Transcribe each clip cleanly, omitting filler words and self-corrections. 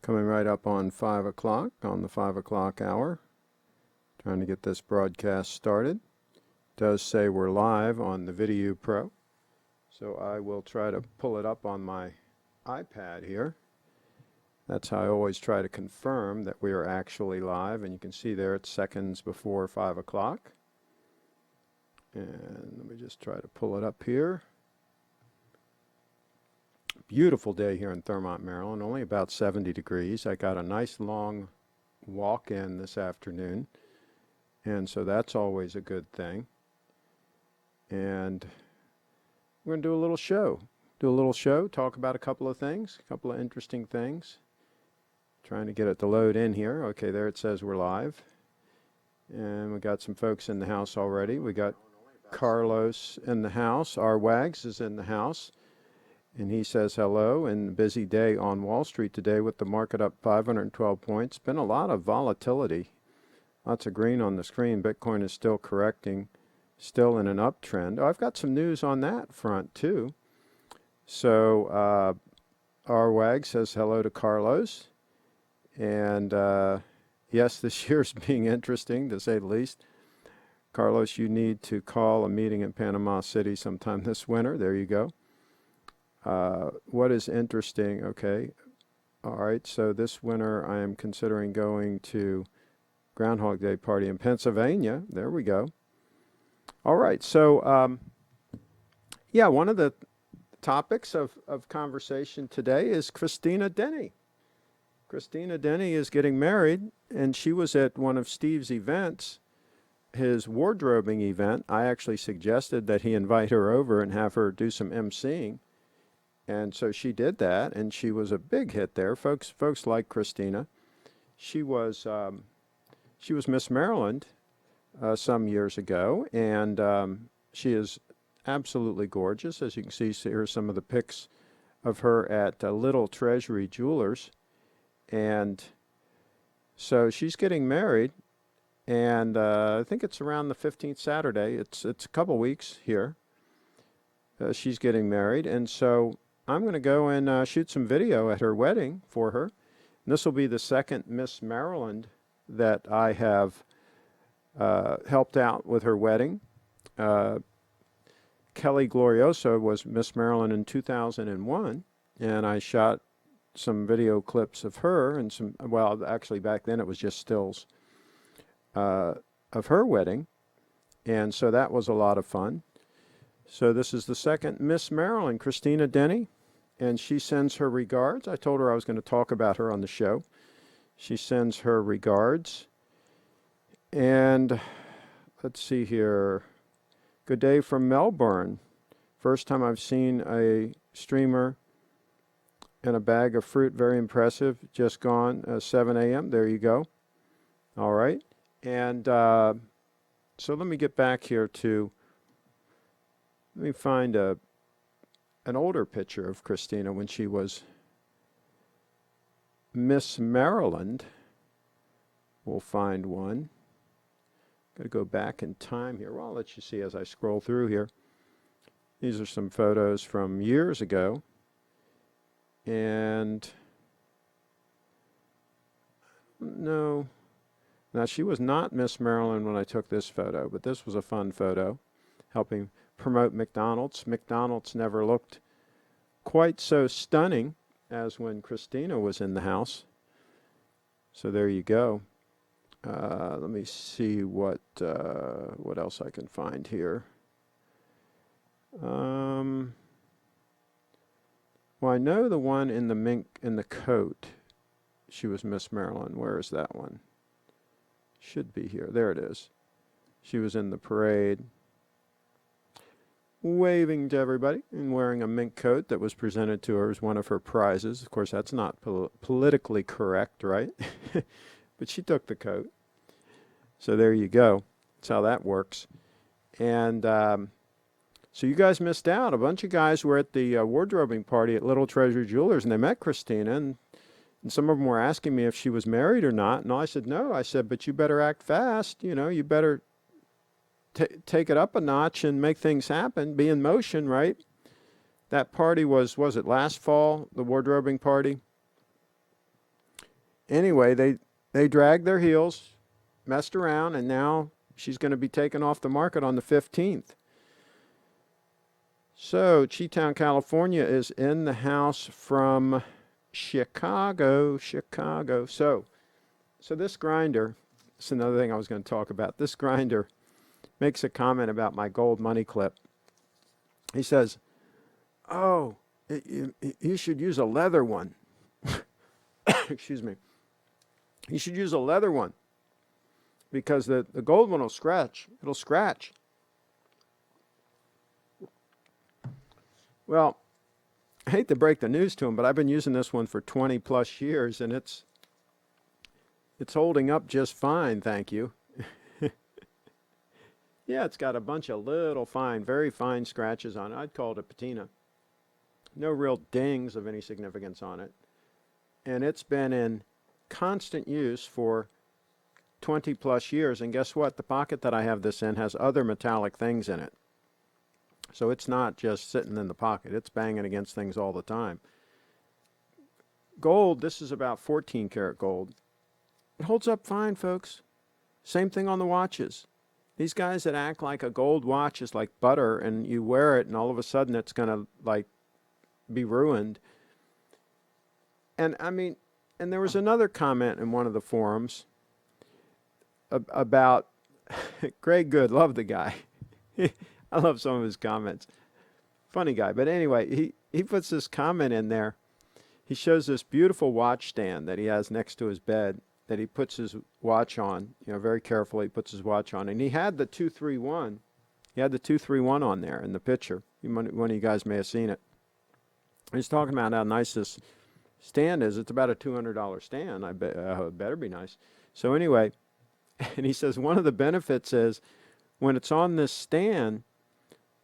Coming right up on 5 o'clock, on the 5 o'clock hour. Trying to get this broadcast started. It does say we're live on the Video Pro. So I will try to pull it up on my iPad here. That's how I always try to confirm that we are actually live. And you can see there it's seconds before 5 o'clock. And let me just try to pull it up here. Beautiful day here in Thurmont, Maryland, only about 70 degrees. I got a nice long walk in this afternoon, and so that's always a good thing. And we're going to do a little show, talk about a couple of things, a couple of interesting things. Trying to get it to load in here. Okay, there it says we're live. And we got some folks in the house already. We got Carlos in the house. Our Wags is in the house. And he says hello, and a busy day on Wall Street today with the market up 512 points. Been a lot of volatility. Lots of green on the screen. Bitcoin is still correcting, still in an uptrend. Oh, I've got some news on that front too. So our Wag says hello to Carlos. And yes, this year's being interesting to say the least. Carlos, you need to call a meeting in Panama City sometime this winter. There you go. What is interesting, okay, all right, so this winter I am considering going to Groundhog Day party in Pennsylvania. There we go. All right, so, yeah, one of the topics of conversation today is Kristina Denny. Kristina Denny is getting married, and she was at one of Steve's events, his wardrobing event. I actually suggested that he invite her over and have her do some emceeing. And so she did that, and she was a big hit there. Folks like Kristina. She was Miss Maryland some years ago, and she is absolutely gorgeous. As you can see, here's some of the pics of her at Little Treasury Jewelers. And so she's getting married, and I think it's around the 15th Saturday. It's a couple weeks here. She's getting married, and so I'm going to go and shoot some video at her wedding for her. And this will be the second Miss Maryland that I have helped out with her wedding. Kelly Glorioso was Miss Maryland in 2001, and I shot some video clips of her and some, well, actually back then it was just stills of her wedding. And so that was a lot of fun. So this is the second Miss Maryland, Kristina Denny, and she sends her regards. I told her I was going to talk about her on the show. She sends her regards. And let's see here. Good day from Melbourne. First time I've seen a streamer and a bag of fruit. Very impressive. Just gone 7 a.m. There you go. All right. And so let me get back here to... Let me find an older picture of Kristina when she was Miss Maryland. We'll find one. Got to go back in time here. Well, I'll let you see as I scroll through here. These are some photos from years ago. And no. Now, she was not Miss Maryland when I took this photo, but this was a fun photo, helping promote McDonald's. McDonald's never looked quite so stunning as when Kristina was in the house. So there you go. Let me see what else I can find here. Well, I know the one in the mink in the coat. She was Miss Maryland. Where is that one? Should be here. There it is. She was in the parade, waving to everybody and wearing a mink coat that was presented to her as one of her prizes. Of course, that's not politically correct, right? But she took the coat. So there you go. That's how that works. And so you guys missed out. A bunch of guys were at the wardrobing party at Little Treasure Jewelers, and they met Kristina, and some of them were asking me if she was married or not. And I said, no. I said, but you better act fast. You know, you better take it up a notch and make things happen, be in motion, right? That party was it last fall, the wardrobing party? anyway, they dragged their heels, messed around, and now she's going to be taken off the market on the 15th. So, Cheetown, California is in the house from Chicago. So this grinder, this is another thing I was going to talk about. This grinder makes a comment about my gold money clip. He says, "Oh, you should use a leather one." Excuse me. You should use a leather one because the gold one will scratch. It'll scratch. Well, I hate to break the news to him, but I've been using this one for 20 plus years, and it's holding up just fine, thank you. Yeah, it's got a bunch of little fine, very fine scratches on it. I'd call it a patina. No real dings of any significance on it. And it's been in constant use for 20 plus years. And guess what? The pocket that I have this in has other metallic things in it. So it's not just sitting in the pocket. It's banging against things all the time. Gold, this is about 14 karat gold. It holds up fine, folks. Same thing on the watches. These guys that act like a gold watch is like butter and you wear it and all of a sudden it's going to like be ruined. And I mean, and there was another comment in one of the forums about Greg Goode. Love the guy. I love some of his comments. Funny guy. But anyway, he puts this comment in there. He shows this beautiful watch stand that he has next to his bed that he puts his watch on, very carefully puts his watch on. And he had the 231. He had the 231 on there in the picture. One of you guys may have seen it. He's talking about how nice this stand is. It's about a $200 stand. I bet it better be nice. So anyway, and he says one of the benefits is when it's on this stand,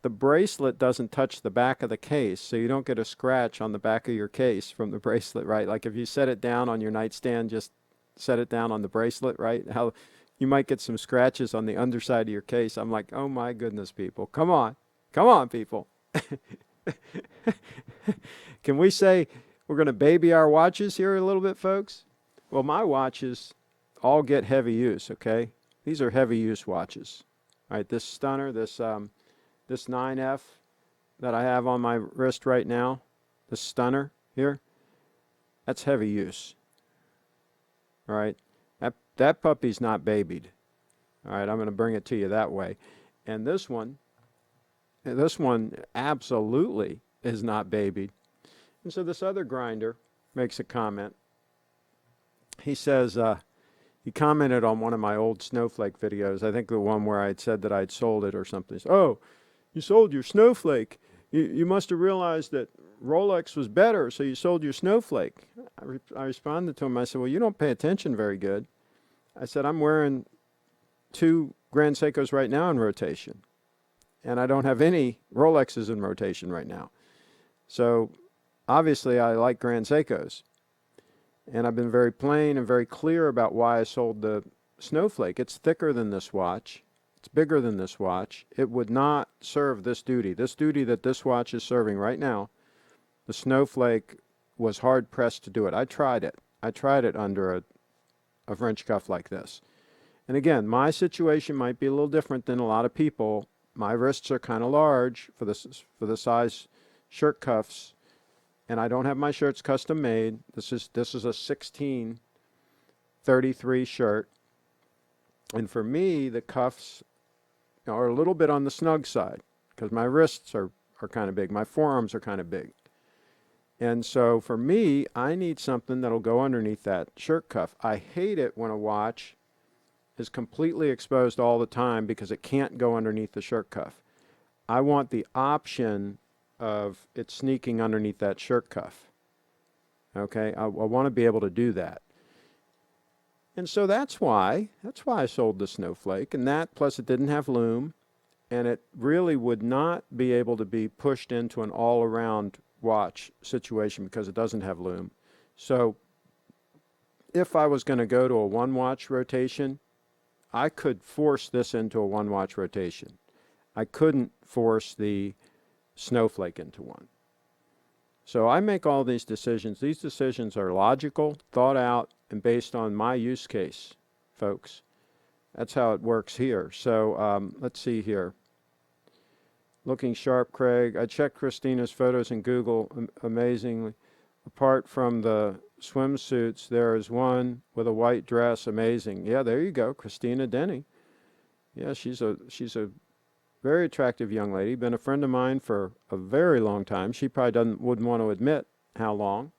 the bracelet doesn't touch the back of the case, so you don't get a scratch on the back of your case from the bracelet, right? Like if you set it down on your nightstand, just set it down on the bracelet, right? How you might get some scratches on the underside of your case. I'm like, oh my goodness, people. Come on, people. Can we say we're going to baby our watches here a little bit, folks? Well, my watches all get heavy use, okay? These are heavy use watches. All right, this stunner, this 9F that I have on my wrist right now, this stunner here, that's heavy use. All right, that puppy's not babied. All right, I'm going to bring it to you that way. And this one absolutely is not babied. And so this other grinder makes a comment. He says, he commented on one of my old snowflake videos. I think the one where I'd said that I'd sold it or something. He said, oh, you sold your snowflake. You must have realized that Rolex was better, so you sold your snowflake. I responded to him. I said, well, you don't pay attention very good. I said, I'm wearing 2 Grand Seikos right now in rotation, and I don't have any Rolexes in rotation right now. So obviously I like Grand Seikos, and I've been very plain and very clear about why I sold the snowflake. It's thicker than this watch. It's bigger than this watch. It would not serve this duty. This duty that this watch is serving right now, the snowflake was hard pressed to do it. I tried it. I tried it under a French cuff like this. And again, my situation might be a little different than a lot of people. My wrists are kind of large for the size shirt cuffs, and I don't have my shirts custom made. This is a 1633 shirt. And for me, the cuffs are a little bit on the snug side because my wrists are kind of big. My forearms are kind of big. And so for me, I need something that'll go underneath that shirt cuff. I hate it when a watch is completely exposed all the time because it can't go underneath the shirt cuff. I want the option of it sneaking underneath that shirt cuff. Okay, I want to be able to do that. And so that's why I sold the snowflake, and that plus it didn't have loom, and it really would not be able to be pushed into an all-around watch situation because it doesn't have loom. So if I was going to go to a one watch rotation, I could force this into a one watch rotation. I couldn't force the snowflake into one. So I make all these decisions. These decisions are logical, thought out, and based on my use case, folks. That's how it works here. So let's see here. Looking sharp, Craig. I checked Kristina's photos in Google. Amazingly. Apart from the swimsuits, there is one with a white dress. Amazing. Yeah, there you go. Kristina Denny. Yeah, she's a very attractive young lady. Been a friend of mine for a very long time. She probably wouldn't want to admit how long.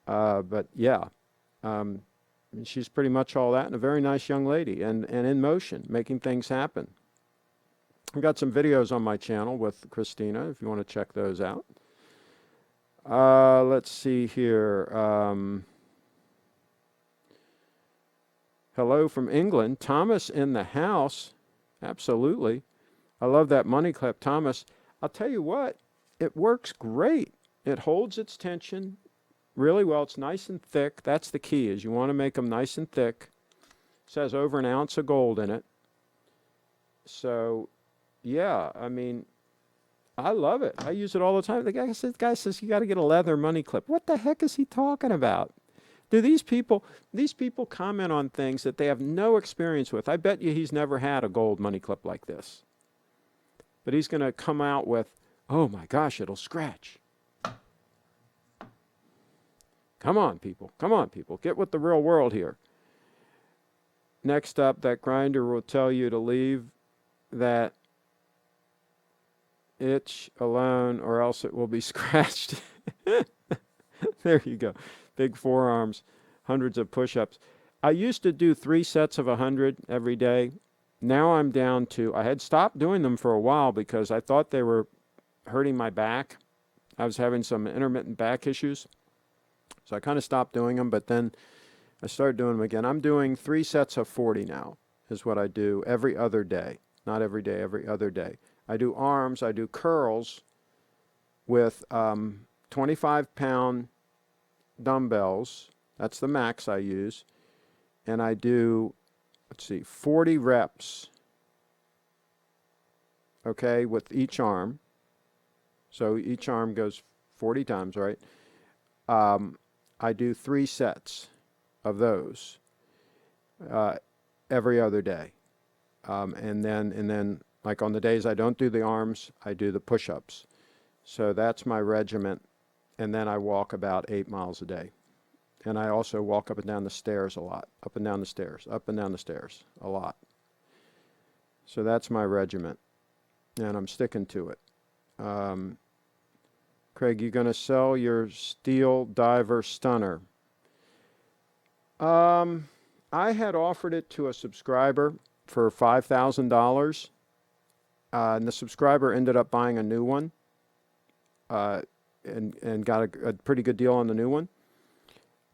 But yeah, she's pretty much all that, and a very nice young lady, and in motion, making things happen. I've got some videos on my channel with Kristina if you want to check those out. Let's see here. Hello from England. Thomas in the house. Absolutely. I love that money clip, Thomas. I'll tell you what, it works great. It holds its tension really well. It's nice and thick. That's the key, is you want to make them nice and thick. It says over an ounce of gold in it. So, yeah, I mean, I love it. I use it all the time. The guy says you got to get a leather money clip. What the heck is he talking about? Do these people comment on things that they have no experience with? I bet you he's never had a gold money clip like this. But he's going to come out with, oh my gosh, it'll scratch. Come on, people. Come on, people. Get with the real world here. Next up, that grinder will tell you to leave that itch alone or else it will be scratched. There you go. Big forearms, hundreds of push-ups. I used to do 3 sets of 100 every day. Now I'm down to, I had stopped doing them for a while because I thought they were hurting my back. I was having some intermittent back issues. So I kind of stopped doing them, but then I started doing them again. I'm doing 3 sets of 40 now, is what I do every other day. Not every day, every other day. I do arms, I do curls with 25-pound dumbbells. That's the max I use. And I do, 40 reps, okay, with each arm. So each arm goes 40 times, right? I do 3 sets of those every other day. And then, like on the days I don't do the arms, I do the push-ups. So that's my regiment. And then I walk about 8 miles a day. And I also walk up and down the stairs a lot. Up and down the stairs, up and down the stairs a lot. So that's my regiment. And I'm sticking to it. Craig, you going to sell your steel diver stunner? I had offered it to a subscriber for $5,000. And the subscriber ended up buying a new one. And got a pretty good deal on the new one.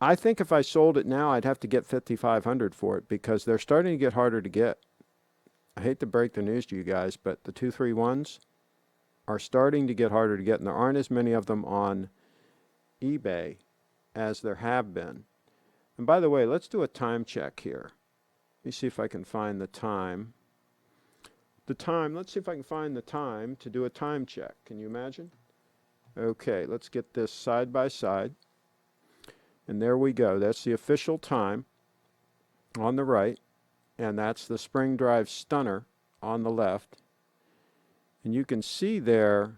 I think if I sold it now, I'd have to get $5,500 for it because they're starting to get harder to get. I hate to break the news to you guys, but the 231s are starting to get harder to get, and there aren't as many of them on eBay as there have been. And by the way, let's do a time check here. Let me see if I can find the time. Let's see if I can find the time to do a time check. Can you imagine? Okay, let's get this side by side. And there we go. That's the official time on the right. And that's the spring drive stunner on the left. And you can see there,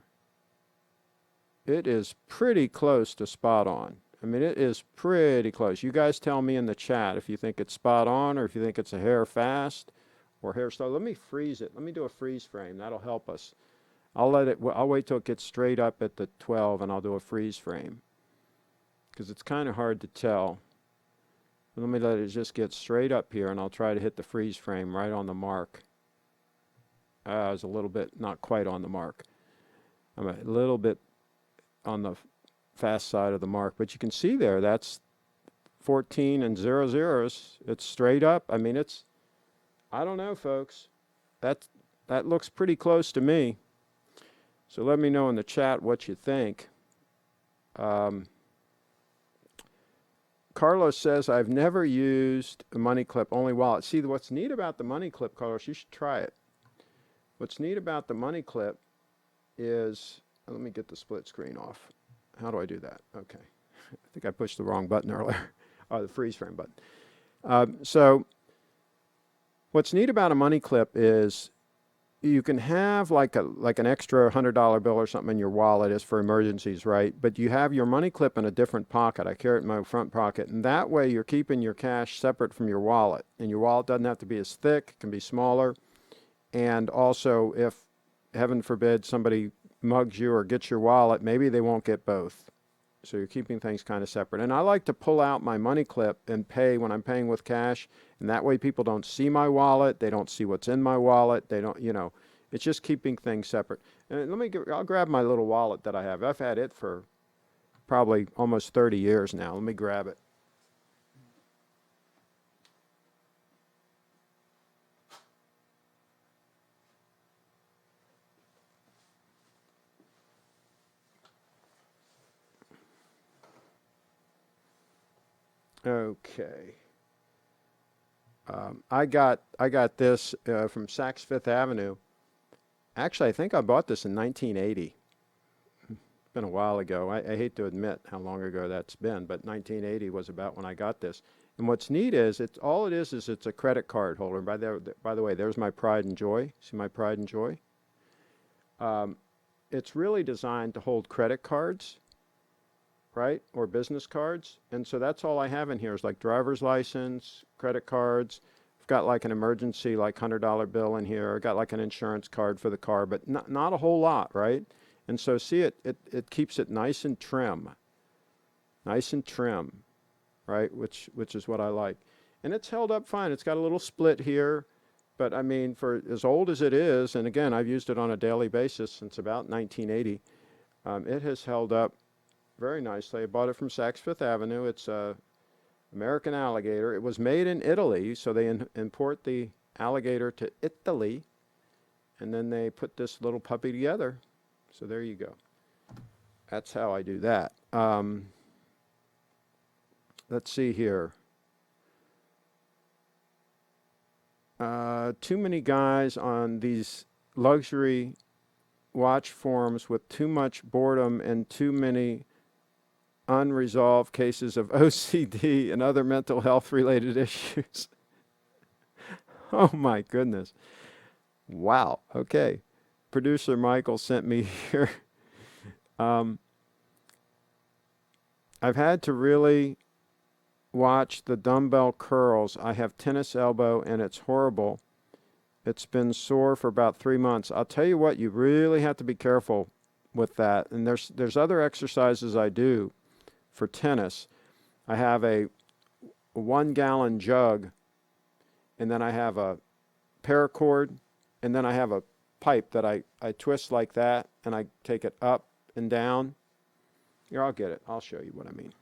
it is pretty close to spot on. I mean, it is pretty close. You guys tell me in the chat if you think it's spot on or if you think it's a hair fast or hair slow. Let me freeze it. Let me do a freeze frame. That'll help us. I'll wait till it gets straight up at the 12 and I'll do a freeze frame. Because it's kind of hard to tell. Let me let it just get straight up here and I'll try to hit the freeze frame right on the mark. I was a little bit not quite on the mark. I'm a little bit on the fast side of the mark. But you can see there, that's 14 and 00s. It's straight up. I mean, I don't know, folks. That looks pretty close to me. So let me know in the chat what you think. Carlos says, I've never used a money clip, only wallet. See, what's neat about the money clip, Carlos, you should try it. What's neat about the money clip is, let me get the split screen off. How do I do that? Okay. I think I pushed the wrong button earlier. the freeze frame button. So what's neat about a money clip is you can have like an extra $100 bill or something in your wallet is for emergencies, right? But you have your money clip in a different pocket. I carry it in my front pocket, and that way you're keeping your cash separate from your wallet. And your wallet doesn't have to be as thick, it can be smaller. And also, if, heaven forbid, somebody mugs you or gets your wallet, maybe they won't get both. So you're keeping things kind of separate. And I like to pull out my money clip and pay when I'm paying with cash. And that way people don't see my wallet. They don't see what's in my wallet. They don't, it's just keeping things separate. And I'll grab my little wallet that I have. I've had it for probably almost 30 years now. Let me grab it. Okay. I got this from Saks Fifth Avenue. Actually, I think I bought this in 1980. It's been a while ago. I hate to admit how long ago that's been, but 1980 was about when I got this. And what's neat is it's a credit card holder. By the way, there's my Pride and Joy. See my Pride and Joy? It's really designed to hold credit cards, right, or business cards. And so that's all I have in here is like driver's license, credit cards. I've got like an emergency, like $100 bill in here. I got like an insurance card for the car, but not a whole lot, right? And so see, it keeps it nice and trim, right? Which is what I like. And it's held up fine. It's got a little split here, but I mean, for as old as it is, and again, I've used it on a daily basis since about 1980, it has held up very nicely. I bought it from Saks Fifth Avenue. It's American alligator. It was made in Italy, so they import the alligator to Italy, and then they put this little puppy together. So there you go. That's how I do that. Let's see here. Too many guys on these luxury watch forums with too much boredom and too many unresolved cases of OCD and other mental health related issues. Oh my goodness. Wow. Okay. Producer Michael sent me here. I've had to really watch the dumbbell curls. I have tennis elbow and it's horrible. It's been sore for about 3 months. I'll tell you what, you really have to be careful with that. And there's other exercises I do for tennis. I have a 1-gallon jug, and then I have a paracord, and then I have a pipe that I twist like that, and I take it up and down. Here, I'll get it. I'll show you what I mean.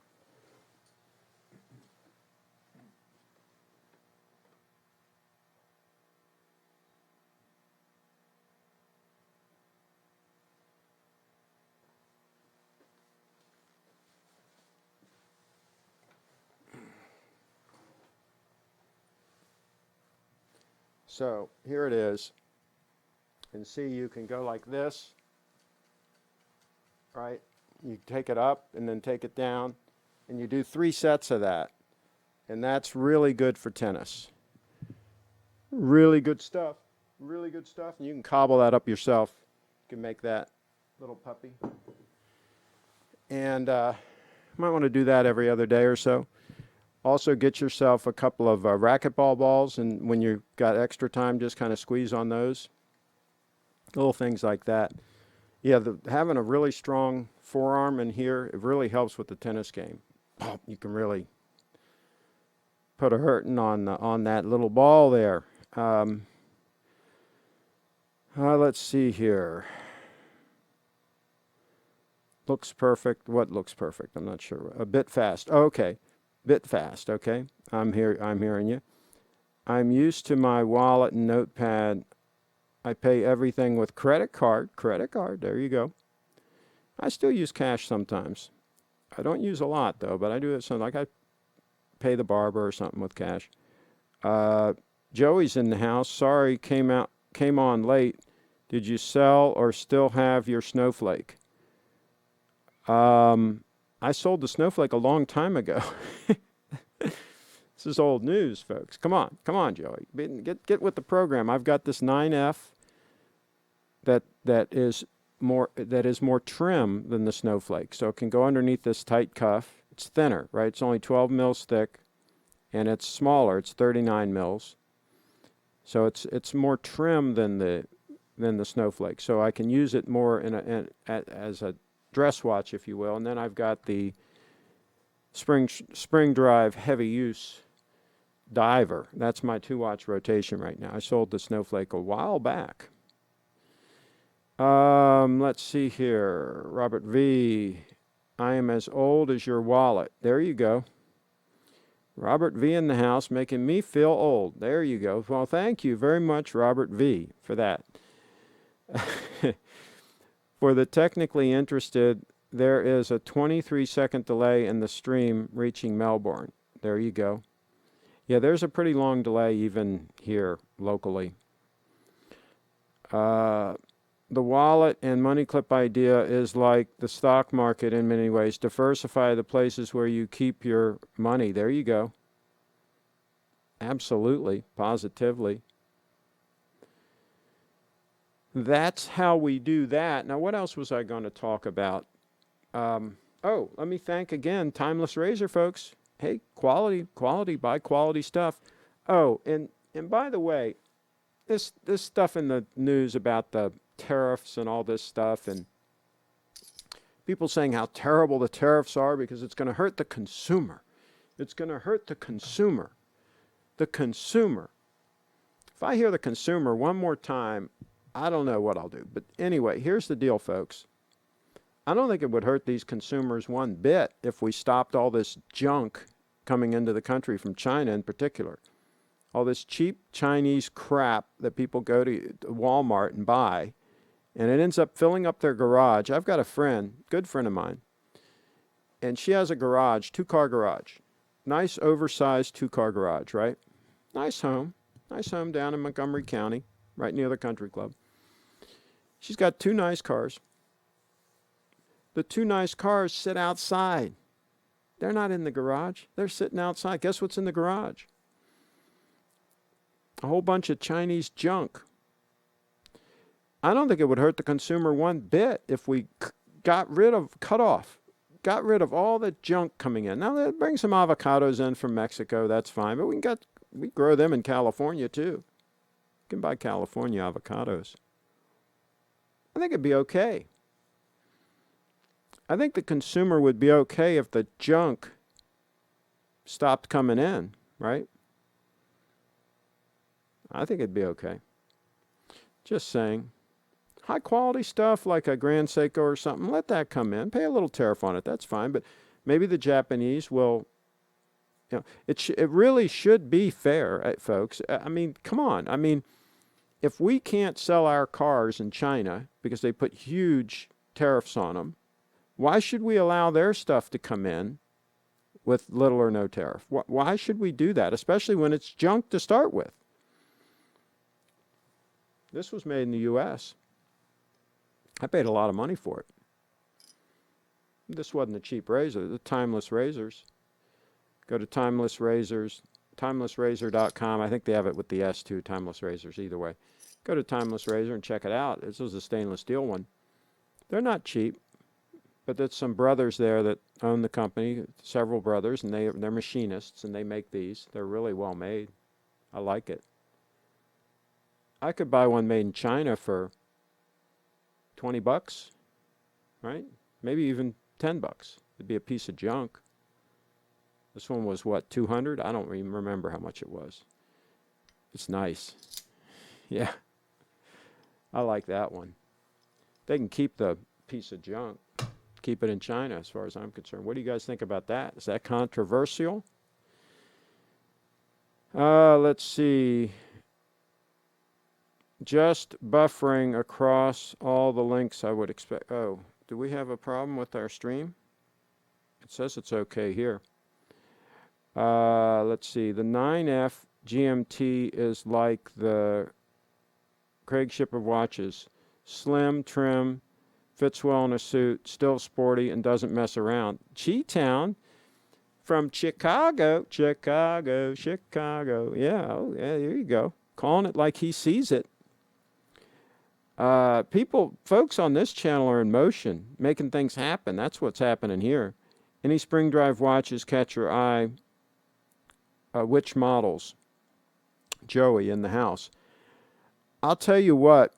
So here it is. And see, you can go like this, right? You take it up and then take it down, and you do 3 sets of that. And that's really good for tennis. Really good stuff. Really good stuff. And you can cobble that up yourself. You can make that little puppy. And you might want to do that every other day or so. Also get yourself a couple of racquetball balls, and when you've got extra time, just kind of squeeze on those. Little things like that. Yeah, having a really strong forearm in here, it really helps with the tennis game. You can really put a hurting on that little ball there. Let's see here. Looks perfect. What looks perfect? I'm not sure. A bit fast. Okay. Bit fast, okay? I'm hearing you. I'm used to my wallet and notepad. I pay everything with credit card, there you go. I still use cash sometimes. I don't use a lot though, but I do it sometimes. Like I pay the barber or something with cash. Joey's in the house. Sorry, came on late. Did you sell or still have your snowflake? I sold the snowflake a long time ago. This is old news, folks. Come on, Joey. Get with the program. I've got this 9F that is more trim than the Snowflake, so it can go underneath this tight cuff. It's thinner, right? It's only 12 mils thick, and it's smaller. It's 39 mils, so it's more trim than the Snowflake. So I can use it more as a dress watch, if you will. And then I've got the spring drive heavy use diver. That's my 2-watch rotation right now. I sold the Snowflake a while back. Let's see here. Robert V. I am as old as your wallet. There you go. Robert V in the house, making me feel old. There you go. Well, thank you very much, Robert V, for that. For the technically interested, there is a 23-second delay in the stream reaching Melbourne. There you go. Yeah, there's a pretty long delay even here locally. The wallet and money clip idea is like the stock market in many ways. Diversify the places where you keep your money. There you go. Absolutely, positively. That's how we do that. Now, what else was I going to talk about? Let me thank again Timeless Razor, folks. Hey, quality, buy quality stuff. Oh, and by the way, this stuff in the news about the tariffs and all this stuff, and people saying how terrible the tariffs are because it's going to hurt the consumer. It's going to hurt the consumer. The consumer. If I hear the consumer one more time, I don't know what I'll do. But anyway, here's the deal, folks. I don't think it would hurt these consumers one bit if we stopped all this junk coming into the country from China in particular. All this cheap Chinese crap that people go to Walmart and buy, and it ends up filling up their garage. I've got a friend, good friend of mine, and she has a garage, 2-car garage. Nice oversized 2-car garage, right? Nice home down in Montgomery County, right near the country club. She's got 2 nice cars. The 2 nice cars sit outside. They're not in the garage. They're sitting outside. Guess what's in the garage? A whole bunch of Chinese junk. I don't think it would hurt the consumer one bit if we got rid of all the junk coming in. Now, bring some avocados in from Mexico. That's fine. But we grow them in California, too. You can buy California avocados. I think it'd be okay. I think the consumer would be okay if the junk stopped coming in, right? I think it'd be okay. Just saying. High quality stuff like a Grand Seiko or something, let that come in. Pay a little tariff on it, that's fine. But maybe the Japanese will, it really should be fair, folks. I mean, come on. I mean, if we can't sell our cars in China because they put huge tariffs on them, why should we allow their stuff to come in with little or no tariff? Why should we do that, especially when it's junk to start with? This was made in the U.S. I paid a lot of money for it. This wasn't a cheap razor. The Timeless Razors. Go to Timeless Razors, timelessrazor.com. I think they have it with the S too, Timeless Razors, either way. Go to Timeless Razor and check it out. This was a stainless steel one. They're not cheap, but there's some brothers there that own the company, several brothers, and they're machinists, and they make these. They're really well made. I like it. I could buy one made in China for $20, right? Maybe even $10. It'd be a piece of junk. This one was what, $200? I don't even remember how much it was. It's nice. Yeah. I like that one. They can keep the piece of junk. Keep it in China as far as I'm concerned. What do you guys think about that? Is that controversial? Let's see. Just buffering across all the links I would expect. Oh, do we have a problem with our stream? It says it's okay here. Let's see. The 9F GMT is like the CraigShipp of watches. Slim, trim, fits well in a suit, still sporty, and doesn't mess around. G-Town, from Chicago. Chicago. Yeah, oh, yeah, there you go. Calling it like he sees it. Folks on this channel are in motion, making things happen. That's what's happening here. Any spring drive watches catch your eye? Which models? Joey in the house. I'll tell you what,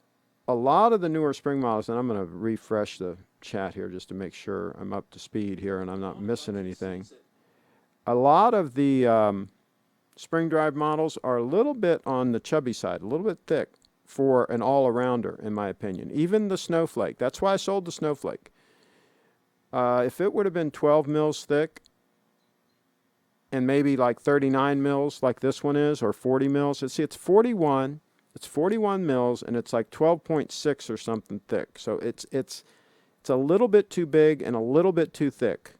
a lot of the newer spring models, and I'm going to refresh the chat here just to make sure I'm up to speed here and I'm not missing anything. A lot of the spring drive models are a little bit on the chubby side, a little bit thick for an all-arounder, in my opinion. Even the Snowflake. That's why I sold the Snowflake. If it would have been 12 mils thick and maybe like 39 mils like this one is, or 40 mils, it's 41. It's 41 mils and it's like 12.6 or something thick. So it's a little bit too big and a little bit too thick.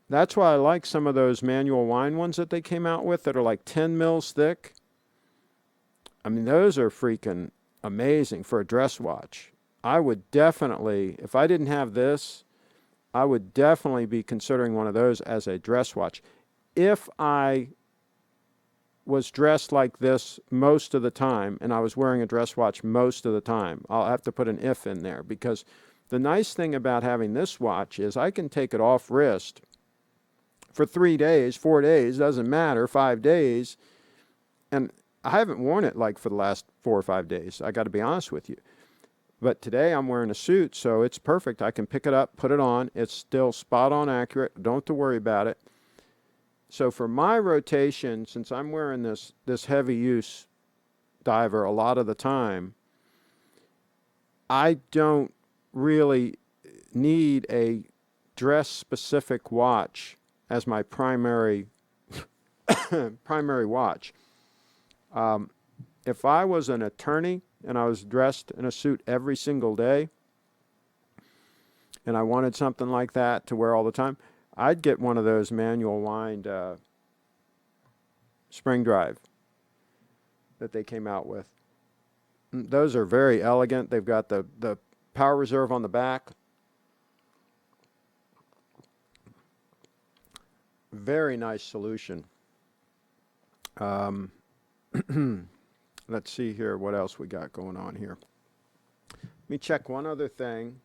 That's why I like some of those manual wind ones that they came out with that are like 10 mils thick. I mean, those are freaking amazing for a dress watch. I would definitely, if I didn't have this, I would definitely be considering one of those as a dress watch. If I was dressed like this most of the time and I was wearing a dress watch most of the time, I'll have to put an if in there, because the nice thing about having this watch is I can take it off wrist for 3 days, 4 days, doesn't matter, 5 days, and I haven't worn it like for the last 4 or 5 days. I got to be honest with you. But today I'm wearing a suit, so it's perfect. I can pick it up, put it on. It's still spot on accurate. Don't have to worry about it. So for my rotation, since I'm wearing this heavy use diver a lot of the time, I don't really need a dress specific watch as my primary watch. If I was an attorney and I was dressed in a suit every single day and I wanted something like that to wear all the time, I'd get one of those manual wind spring drive that they came out with. Those are very elegant. They've got the power reserve on the back. Very nice solution. Let's see here what else we got going on here. Let me check one other thing.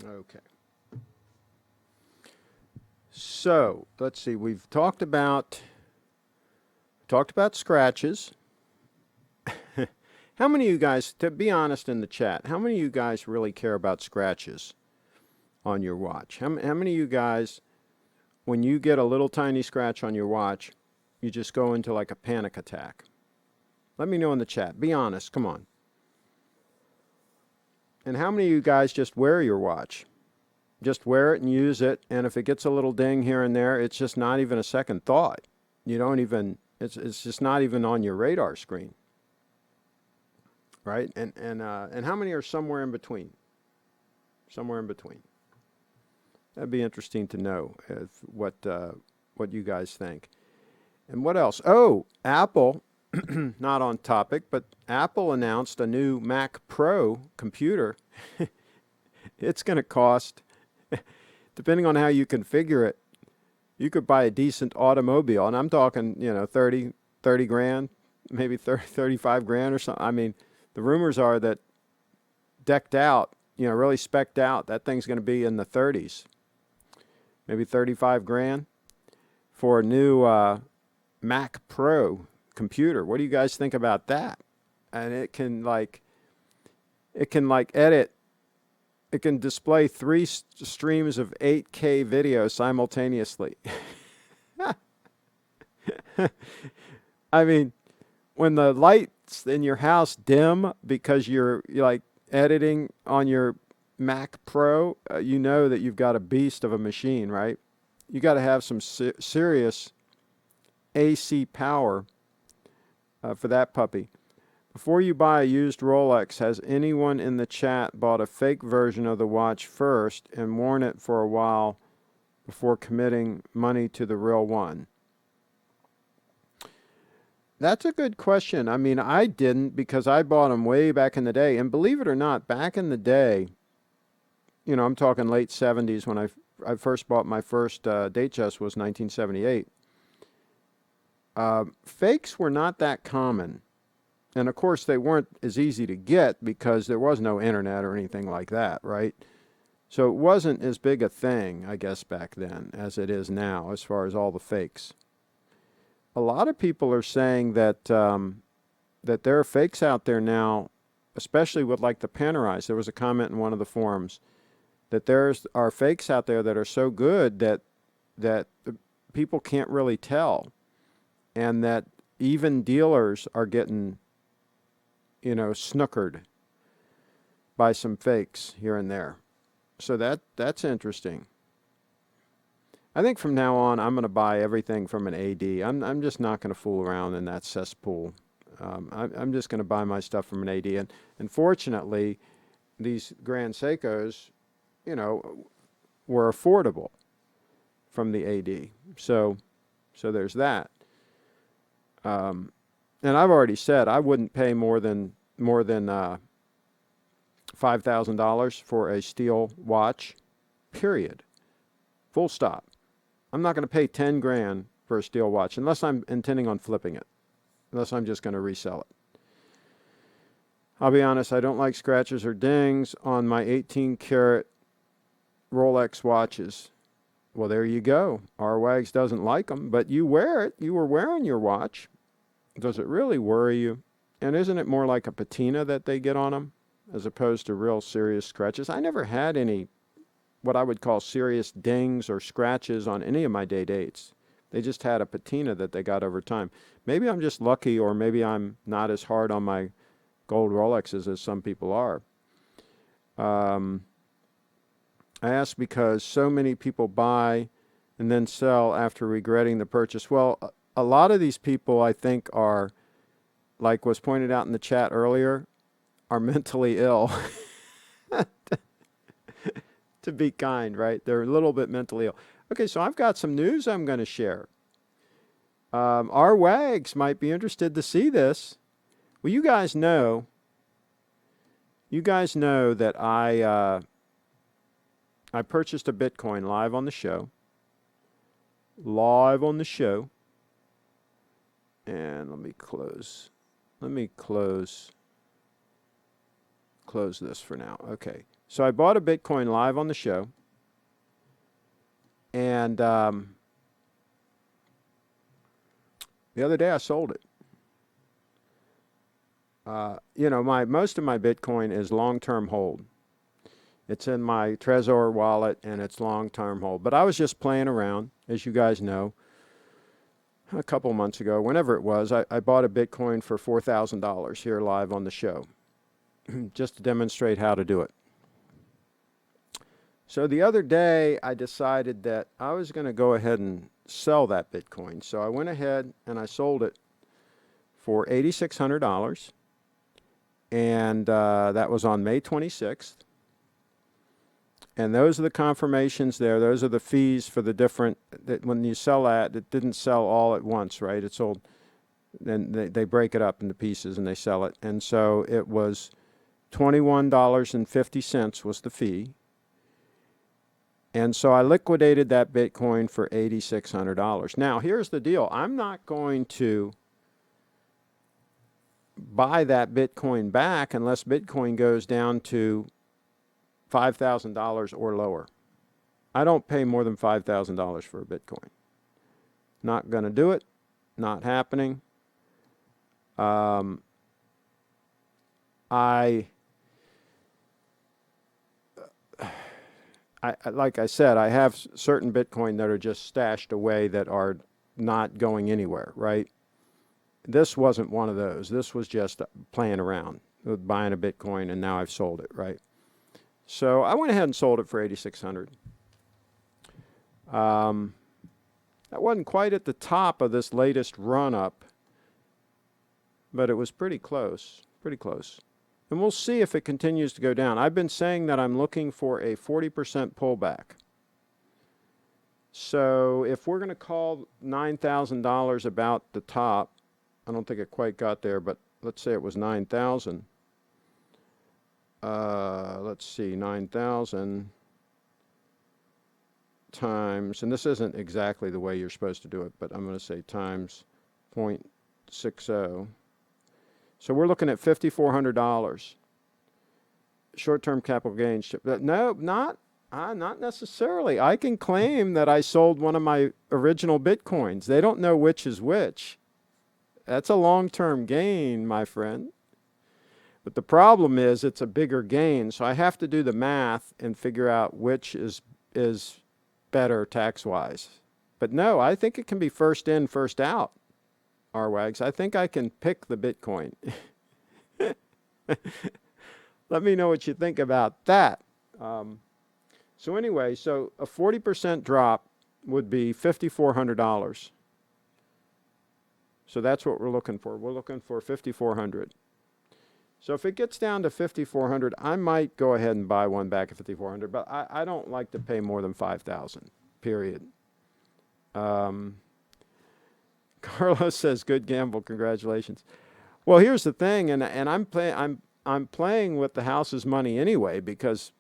Okay. So let's see. We've talked about scratches. How many of you guys, to be honest in the chat, how many of you guys really care about scratches on your watch? How many of you guys, when you get a little tiny scratch on your watch, you just go into like a panic attack? Let me know in the chat. Be honest. Come on. And how many of you guys just wear your watch? Just wear it and use it, and if it gets a little ding here and there, it's just not even a second thought. You don't even, it's just not even on your radar screen. Right? And how many are somewhere in between? Somewhere in between. That'd be interesting to know what you guys think. And what else? Oh, Apple, not on topic, but Apple announced a new Mac Pro computer. It's going to cost, depending on how you configure it, you could buy a decent automobile. And I'm talking, 30 grand, maybe 35 grand or something. I mean, the rumors are that decked out, really specced out, that thing's going to be in the 30s. Maybe 35 grand for a new Mac Pro computer. What do you guys think about that? And it can edit. It can display 3 streams of 8K video simultaneously. I mean, when the lights in your house dim because you're like editing on your Mac Pro, you know that you've got a beast of a machine, right? You got to have some serious AC power for that puppy. Before you buy a used Rolex, has anyone in the chat bought a fake version of the watch first and worn it for a while before committing money to the real one? That's a good question. I mean, I didn't, because I bought them way back in the day. And believe it or not, back in the day, you know, I'm talking late 70s when I first bought my first Datejust was 1978. Fakes were not that common. And of course, they weren't as easy to get because there was no internet or anything like that, right? So it wasn't as big a thing, I guess, back then as it is now as far as all the fakes. A lot of people are saying that that there are fakes out there now, especially with like the Panerais. There was a comment in one of the forums that there are fakes out there that are so good that people can't really tell, and that even dealers are getting, you know, snookered by some fakes here and there. So that's interesting. I think from now on, I'm going to buy everything from an AD. I'm just not going to fool around in that cesspool. I'm just going to buy my stuff from an AD. And fortunately, these Grand Seikos, you know, were affordable from the AD. So there's that. And I've already said I wouldn't pay more than $5,000 for a steel watch, period. Full stop. I'm not going to pay 10 grand for a steel watch unless I'm intending on flipping it, unless I'm just going to resell it. I'll be honest, I don't like scratches or dings on my 18-karat Rolex watches. Well, there you go. Our Wags doesn't like them, but you wear it. You were wearing your watch. Does it really worry you? And isn't it more like a patina that they get on them as opposed to real serious scratches? I never had any what I would call serious dings or scratches on any of my day dates. They just had a patina that they got over time. Maybe I'm just lucky, or maybe I'm not as hard on my gold Rolexes as some people are. I ask because so many people buy and then sell after regretting the purchase. Well, a lot of these people, I think, are, like was pointed out in the chat earlier, are mentally ill. To be kind, right? They're a little bit mentally ill. Okay, so I've got some news I'm going to share. Our Wags might be interested to see this. Well, you guys know that I purchased a Bitcoin live on the show. And let me close this for now. Okay. So I bought a Bitcoin live on the show, and the other day I sold it. You know, most of my Bitcoin is long-term hold. It's in my Trezor wallet, and it's long-term hold. But I was just playing around, as you guys know. A couple months ago, whenever it was, I bought a Bitcoin for $4,000 here live on the show, just to demonstrate how to do it. So the other day, I decided that I was going to go ahead and sell that Bitcoin. So I went ahead and I sold it for $8,600. And that was on May 26th. And those are the confirmations there. Those are the fees for the different, that when you sell that, it didn't sell all at once, right? It's sold, then they break it up into pieces and they sell it. And so it was $21.50 was the fee. And so I liquidated that Bitcoin for $8,600. Now, here's the deal. I'm not going to buy that Bitcoin back unless Bitcoin goes down to $5,000 or lower. I don't pay more than $5,000 for a Bitcoin. Not going to do it. Not happening. Like I said, I have certain Bitcoin that are just stashed away that are not going anywhere, right? This wasn't one of those. This was just playing around with buying a Bitcoin, and now I've sold it, right? So I went ahead and sold it for $8,600. That wasn't quite at the top of this latest run-up but it was pretty close, pretty close. And we'll see if it continues to go down. I've been saying that I'm looking for a 40% pullback. So if we're going to call $9,000 about the top, I don't think it quite got there, but let's say it was 9,000. Let's see, 9,000 times, and this isn't exactly the way you're supposed to do it, but I'm going to say times 0.60. So we're looking at $5,400 short-term capital gains. No, not necessarily. I can claim that I sold one of my original Bitcoins. They don't know which is which. That's a long-term gain, my friend. But the problem is it's a bigger gain, so I have to do the math and figure out which is better tax-wise. But no, I think it can be first in, first out, RWAGs. I think I can pick the Bitcoin. Let me know what you think about that. So anyway, so a 40% drop would be $5,400. So that's what we're looking for. We're looking for 5,400. So if it gets down to 5,400, I might go ahead and buy one back at 5,400, but I don't like to pay more than 5,000, period. Carlos says, good gamble, congratulations. Well, here's the thing, and I'm playing with the house's money anyway, because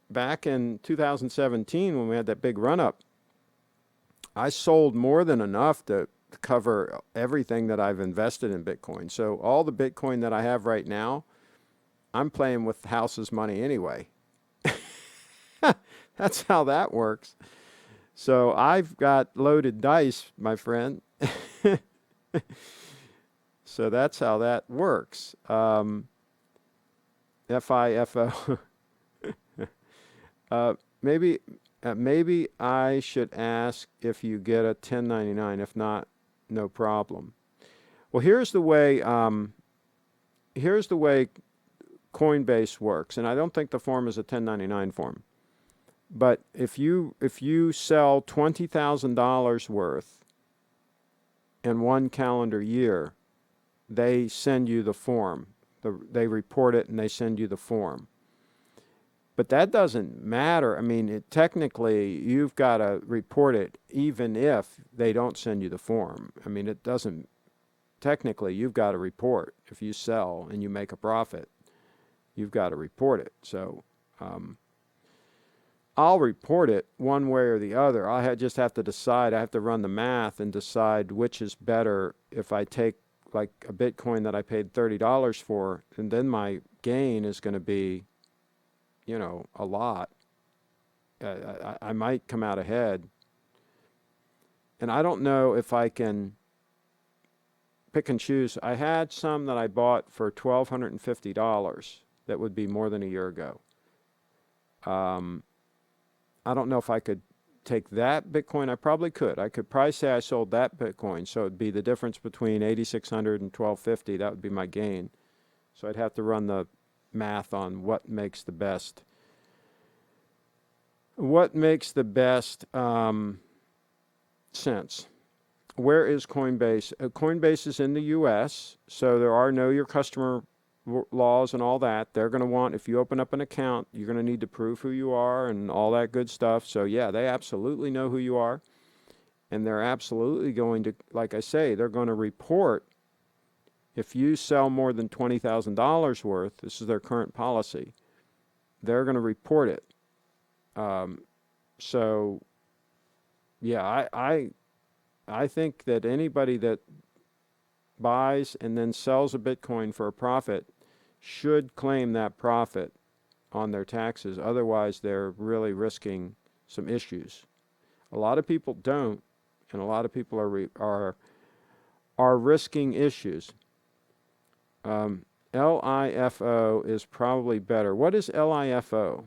back in 2017 when we had that big run-up, I sold more than enough to cover everything that I've invested in Bitcoin. So all the Bitcoin that I have right now, I'm playing with the house's money anyway. That's how that works. So I've got loaded dice, my friend. So that's how that works. FIFO. Maybe I should ask if you get a 1099. If not, no problem. Well, here's the way Coinbase works, and I don't think the form is a 1099 form. But if you sell $20,000 worth in one calendar year, they send you the form. They report it and they send you the form. But that doesn't matter. I mean, technically, you've got to report it even if they don't send you the form. I mean, it doesn't, technically, you've got to report. If you sell and you make a profit, you've got to report it. So I'll report it one way or the other. I just have to decide. I have to run the math and decide which is better if I take like a Bitcoin that I paid $30 for, and then my gain is going to be, you know, a lot. I might come out ahead. And I don't know if I can pick and choose. I had some that I bought for $1,250. That would be more than a year ago. I don't know if I could take that Bitcoin. I probably could. I could probably say I sold that Bitcoin. So it'd be the difference between 8,600 and 1,250. That would be my gain. So I'd have to run the math on what makes the best sense. Where is Coinbase? Coinbase is in the US, so there are know your customer laws and all that. They're going to want, if you open up an account, you're going to need to prove who you are and all that good stuff. So yeah, they absolutely know who you are, and they're absolutely going to, like I say, they're going to report if you sell more than $20,000 worth. This is their current policy. They're going to report it. So, yeah, I think that anybody that buys and then sells a Bitcoin for a profit should claim that profit on their taxes. Otherwise, they're really risking some issues. A lot of people don't, and a lot of people are risking issues. LIFO is probably better. What is LIFO?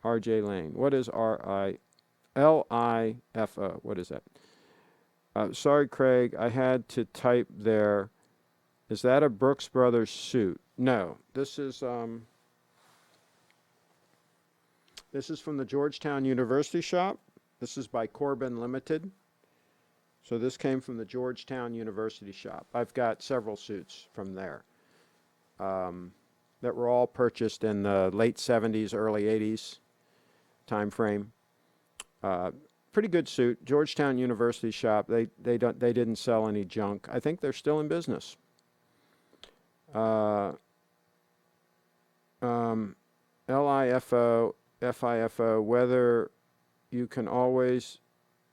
RJ Lane. What is LIFO? What is that? Sorry, Craig, I had to type there. Is that a Brooks Brothers suit? No. This is from the Georgetown University shop. This is by Corbin Limited. So this came from the Georgetown University shop. I've got several suits from there that were all purchased in the late 70s, early 80s time frame. Pretty good suit. Georgetown University shop. They didn't sell any junk. I think they're still in business. LIFO, FIFO, whether you can always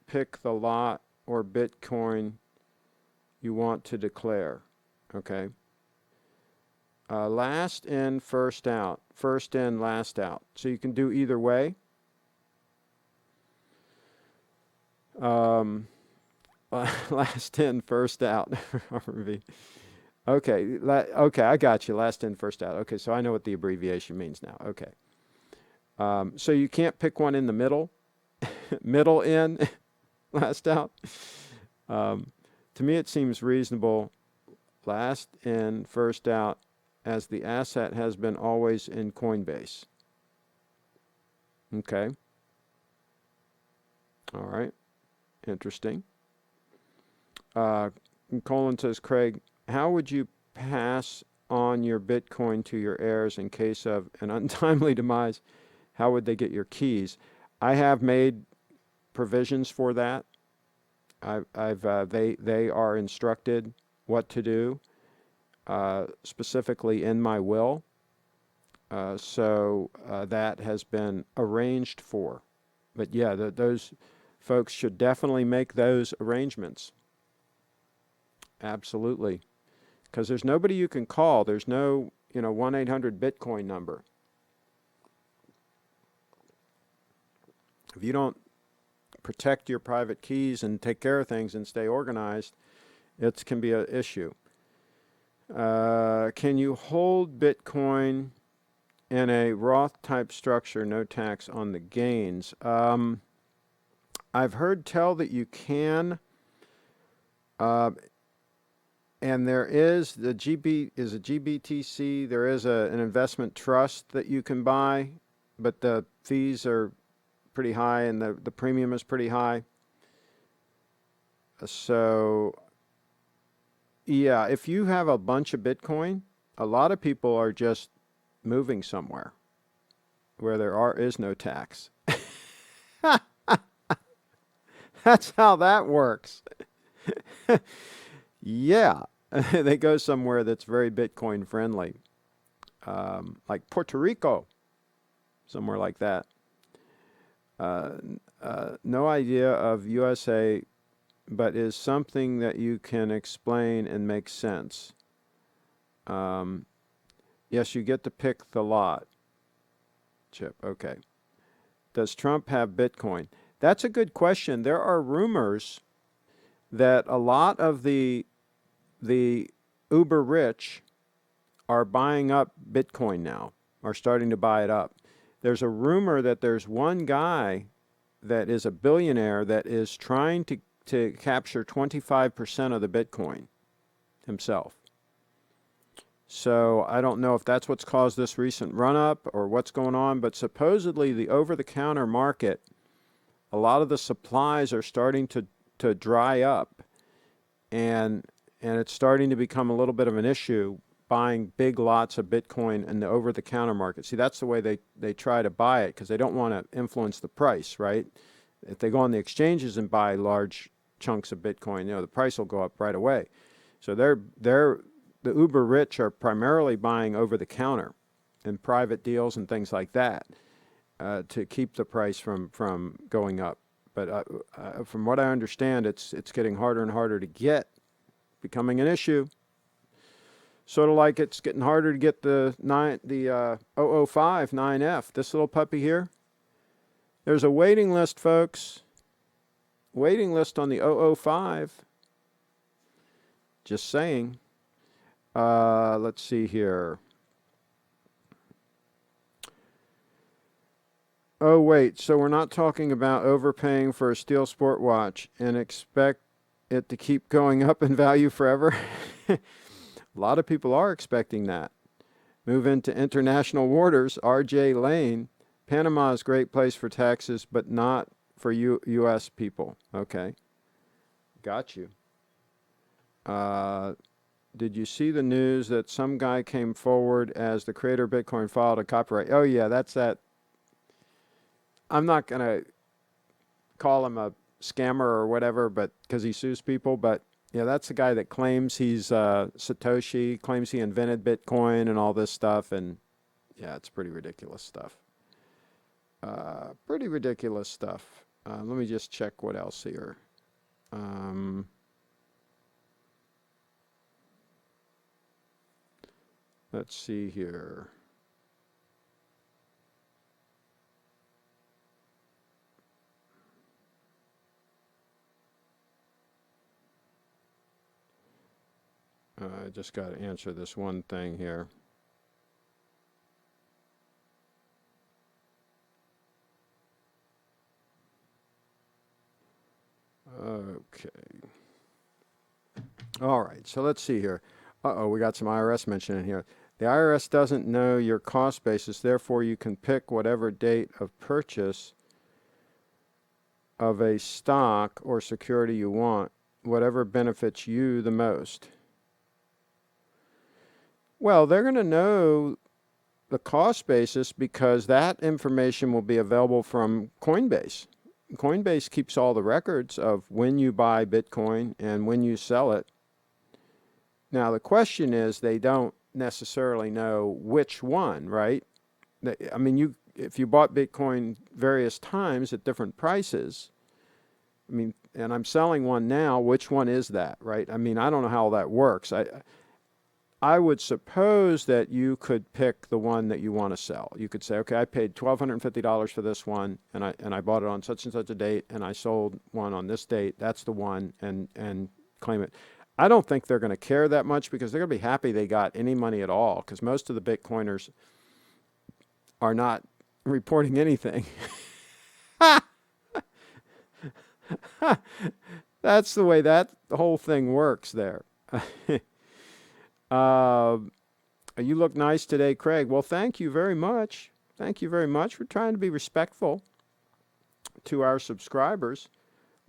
pick the lot or Bitcoin you want to declare. Okay. Last in, first out. First in, last out. So you can do either way. Last in, first out. Okay, okay, I got you. Last in, first out. Okay, so I know what the abbreviation means now. Okay. So you can't pick one in the middle. Middle in, last out. To me, it seems reasonable. Last in, first out, as the asset has been always in Coinbase. Okay. All right. Interesting. Colin says, Craig, how would you pass on your Bitcoin to your heirs in case of an untimely demise? How would they get your keys? I have made provisions for that. They are instructed what to do, specifically in my will. So that has been arranged for. But yeah, those folks should definitely make those arrangements. Absolutely. Because there's nobody you can call. There's no, 1-800-Bitcoin number. If you don't protect your private keys and take care of things and stay organized, it can be an issue. Can you hold Bitcoin in a Roth type structure, no tax on the gains? I've heard tell that you can, and there is a GBTC. There is an investment trust that you can buy, but the fees are pretty high and the premium is pretty high. So, yeah, if you have a bunch of Bitcoin, a lot of people are just moving somewhere where there is no tax. That's how that works. Yeah, they go somewhere that's very Bitcoin friendly, like Puerto Rico, somewhere like that. No idea of USA, but is something that you can explain and make sense. Yes, you get to pick the lot. Chip, okay. Does Trump have Bitcoin? That's a good question. There are rumors that a lot of the uber rich are buying up Bitcoin now, are starting to buy it up. There's a rumor that there's one guy that is a billionaire that is trying to capture 25% of the Bitcoin himself. So I don't know if that's what's caused this recent run-up or what's going on, but supposedly the over-the-counter market, a lot of the supplies are starting to dry up, and it's starting to become a little bit of an issue buying big lots of Bitcoin in the over-the-counter market. See, that's the way they try to buy it because they don't want to influence the price, right? If they go on the exchanges and buy large chunks of Bitcoin, the price will go up right away. So the uber rich are primarily buying over-the-counter in private deals and things like that to keep the price from going up. But from what I understand, it's getting harder and harder to get, becoming an issue. Sort of like it's getting harder to get the 005 9F, this little puppy here. There's a waiting list, folks. Waiting list on the 005. Just saying. Let's see here. Oh, wait, so we're not talking about overpaying for a steel sport watch and expect it to keep going up in value forever? A lot of people are expecting that. Move into international waters, RJ Lane. Panama is a great place for taxes, but not for U.S. people. Okay. got you. Did you see the news that some guy came forward as the creator of Bitcoin filed a copyright? Oh, yeah, that's that. I'm not going to call him a scammer or whatever, but because he sues people, but yeah, that's the guy that claims he's Satoshi, claims he invented Bitcoin and all this stuff, and yeah, it's pretty ridiculous stuff. Pretty ridiculous stuff. Let me just check what else here. Let's see here. I just got to answer this one thing here. Okay. All right, so let's see here. Uh-oh, we got some IRS mention in here. The IRS doesn't know your cost basis, therefore you can pick whatever date of purchase of a stock or security you want, whatever benefits you the most. Well, they're going to know the cost basis because that information will be available from Coinbase. Coinbase keeps all the records of when you buy Bitcoin and when you sell it. Now, the question is they don't necessarily know which one, right? I mean, if you bought Bitcoin various times at different prices, I mean, and I'm selling one now, which one is that, right? I mean, I don't know how that works. I would suppose that you could pick the one that you want to sell. You could say, okay, I paid $1,250 for this one, and I bought it on such and such a date, and I sold one on this date. That's the one, and claim it. I don't think they're going to care that much because they're going to be happy they got any money at all because most of the Bitcoiners are not reporting anything. That's the way that the whole thing works there. You look nice today, Craig. Well, thank you very much. Thank you very much. We're trying to be respectful to our subscribers.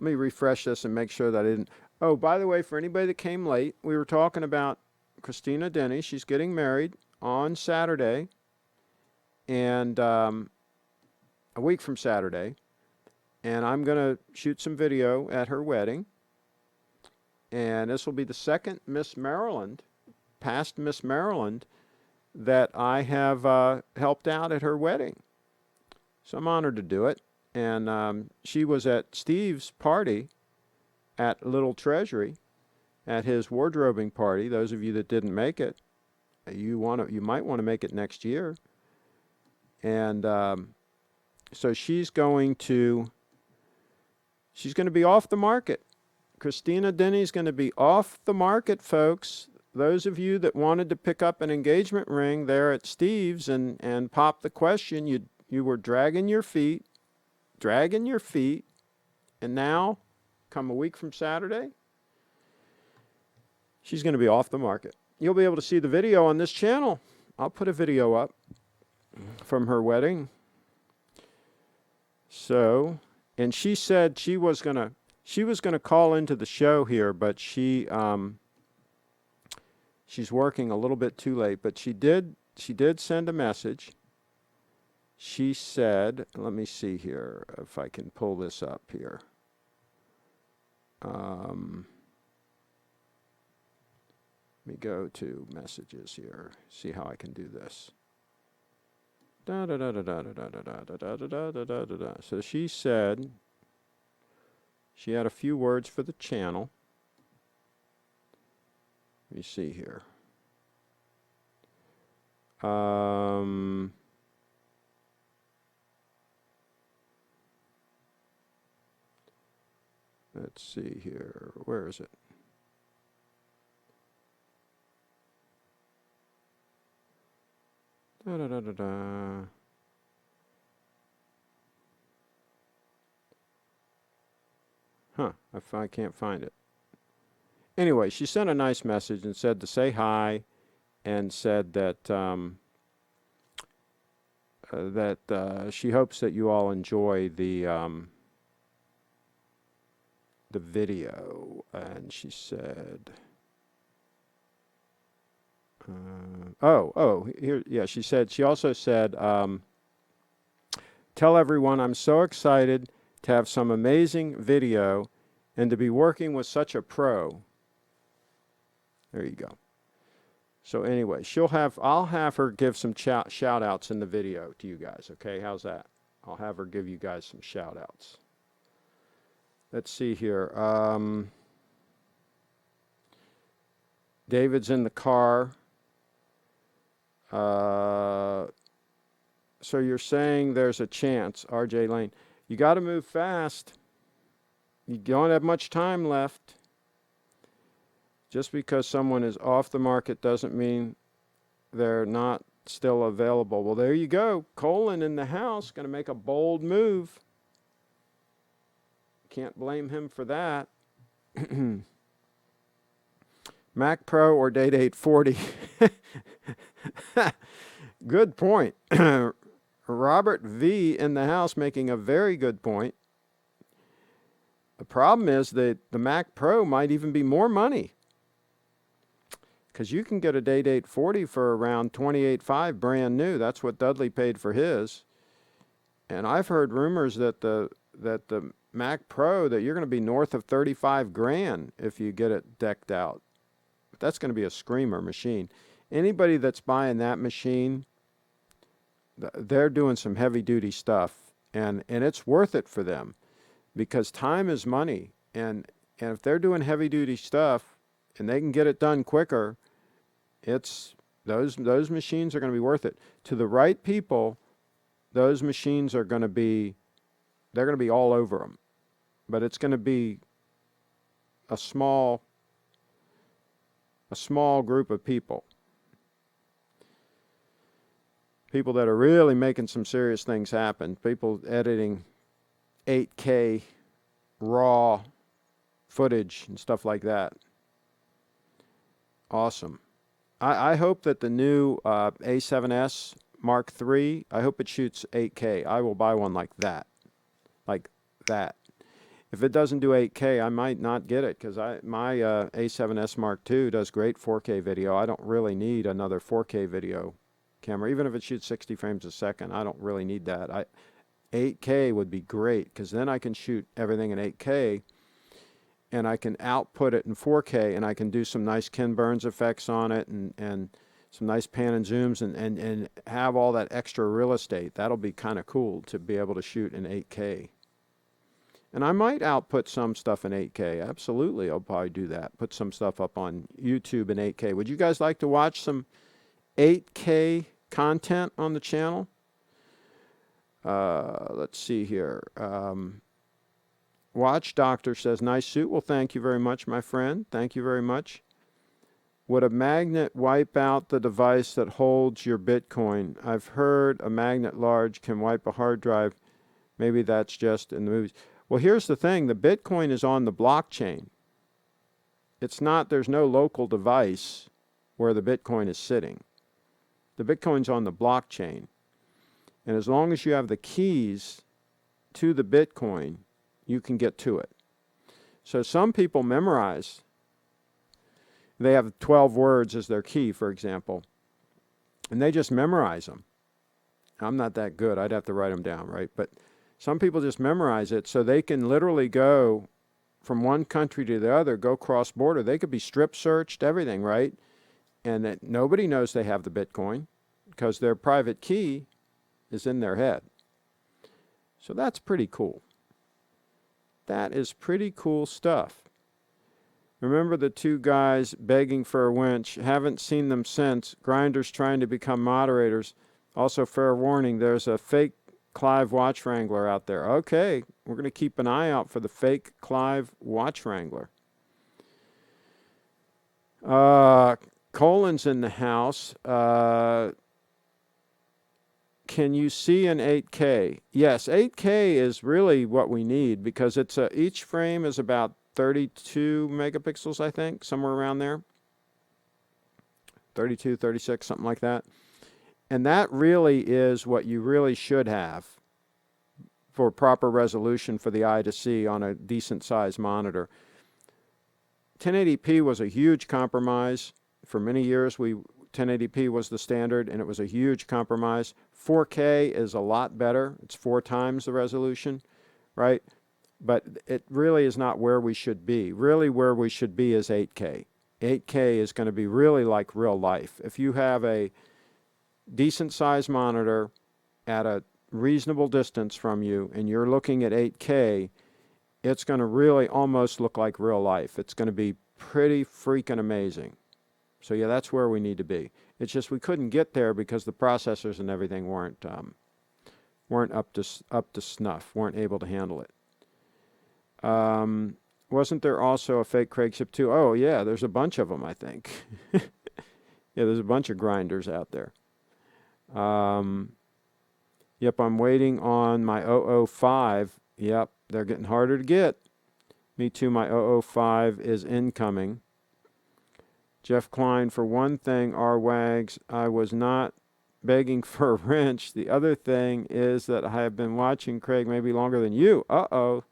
Let me refresh this and make sure that I didn't. Oh, by the way, for anybody that came late, we were talking about Kristina Denny. She's getting married on Saturday, and a week from Saturday. And I'm going to shoot some video at her wedding. And this will be the second Miss Maryland, past Miss Maryland, that I have helped out at her wedding. So I'm honored to do it. And she was at Steve's party at Little Treasury, at his wardrobing party. Those of you that didn't make it, you might want to make it next year. And so she's going to be off the market. Kristina Denny's going to be off the market, folks. Those of you that wanted to pick up an engagement ring there at Steve's and pop the question, you were dragging your feet, and now, come a week from Saturday, she's going to be off the market. You'll be able to see the video on this channel. I'll put a video up from her wedding. So, and she said she was going to call into the show here, but she's working a little bit too late, but she did send a message. She said, let me see here if I can pull this up here. Let me go to messages here, see how I can do this. So she said she had a few words for the channel. Let me see here. Let's see here. Where is it? Huh, I can't find it. Anyway, she sent a nice message and said to say hi and said that she hopes that you all enjoy the the video, and she said, here, yeah, she also said, tell everyone I'm so excited to have some amazing video and to be working with such a pro. There you go. So anyway, I'll have her give some shout outs in the video to you guys. Okay, how's that? I'll have her give you guys some shout outs. Let's see here. David's in the car. So you're saying there's a chance, RJ Lane. You got to move fast. You don't have much time left. Just because someone is off the market doesn't mean they're not still available. Well, there you go. Colin in the house, going to make a bold move. Can't blame him for that. Mac Pro or Date 840? Good point. Robert V in the house making a very good point. The problem is that the Mac Pro might even be more money, because you can get a Date 840 for around $28,500 brand new. That's what Dudley paid for his. And I've heard rumors that the Mac Pro, that you're going to be north of $35,000 if you get it decked out. But that's going to be a screamer machine. Anybody that's buying that machine, they're doing some heavy duty stuff, and it's worth it for them, because time is money. And if they're doing heavy duty stuff and they can get it done quicker, it's those machines are going to be worth it. To the right people, those machines are going to be, they're going to be all over them. But it's going to be a small group of people. People that are really making some serious things happen. People editing 8K raw footage and stuff like that. Awesome. I hope that the new A7S Mark III, I hope it shoots 8K. I will buy one like that. Like that. If it doesn't do 8K, I might not get it, because my A7S Mark II does great 4K video. I don't really need another 4K video camera. Even if it shoots 60 frames a second, I don't really need that. 8K would be great, because then I can shoot everything in 8K, and I can output it in 4K, and I can do some nice Ken Burns effects on it, and some nice pan and zooms, and have all that extra real estate. That'll be kind of cool to be able to shoot in 8K. And I might output some stuff in 8K. Absolutely, I'll probably do that. Put some stuff up on YouTube in 8K. Would you guys like to watch some 8K content on the channel? Let's see here. Watch Doctor says, nice suit. Well, thank you very much, my friend. Thank you very much. Would a magnet wipe out the device that holds your Bitcoin? I've heard a magnet large can wipe a hard drive. Maybe that's just in the movies. Well, here's the thing. The Bitcoin is on the blockchain. It's not, there's no local device where the Bitcoin is sitting. The Bitcoin's on the blockchain. And as long as you have the keys to the Bitcoin, you can get to it. So some people memorize. They have 12 words as their key, for example, and they just memorize them. I'm not that good. I'd have to write them down, right? But some people just memorize it, so they can literally go from one country to the other, go cross-border. They could be strip searched, everything, right? And that nobody knows they have the Bitcoin, because their private key is in their head. So that's pretty cool. That is pretty cool stuff. Remember the two guys begging for a winch? Haven't seen them since. Grinders trying to become moderators. Also, fair warning, there's a fake Clive watch wrangler out there. Okay, we're going to keep an eye out for the fake Clive watch wrangler. Colin's in the house. Can you see an 8K? Yes, 8K is really what we need, because it's each frame is about 32 megapixels, I think, somewhere around there. 32, 36, something like that. And that really is what you really should have for proper resolution for the eye to see on a decent sized monitor. 1080p was a huge compromise. For many years, 1080p was the standard, and it was a huge compromise. 4K is a lot better. It's 4 times the resolution, right? But it really is not where we should be. Really where we should be is 8K. 8K is going to be really like real life. If you have a decent sized monitor at a reasonable distance from you and you're looking at 8K, it's going to really almost look like real life. It's going to be pretty freaking amazing. So yeah, that's where we need to be. It's just we couldn't get there because the processors and everything weren't up to snuff, weren't able to handle it. Wasn't there also a fake CraigShip 2? Oh yeah, there's a bunch of them, I think. Yeah, there's a bunch of grinders out there. Yep, I'm waiting on my 005. Yep, they're getting harder to get. Me too, my 005 is incoming. Jeff Klein, for one thing, R-Wags, I was not begging for a wrench. The other thing is that I have been watching Craig maybe longer than you. Uh-oh.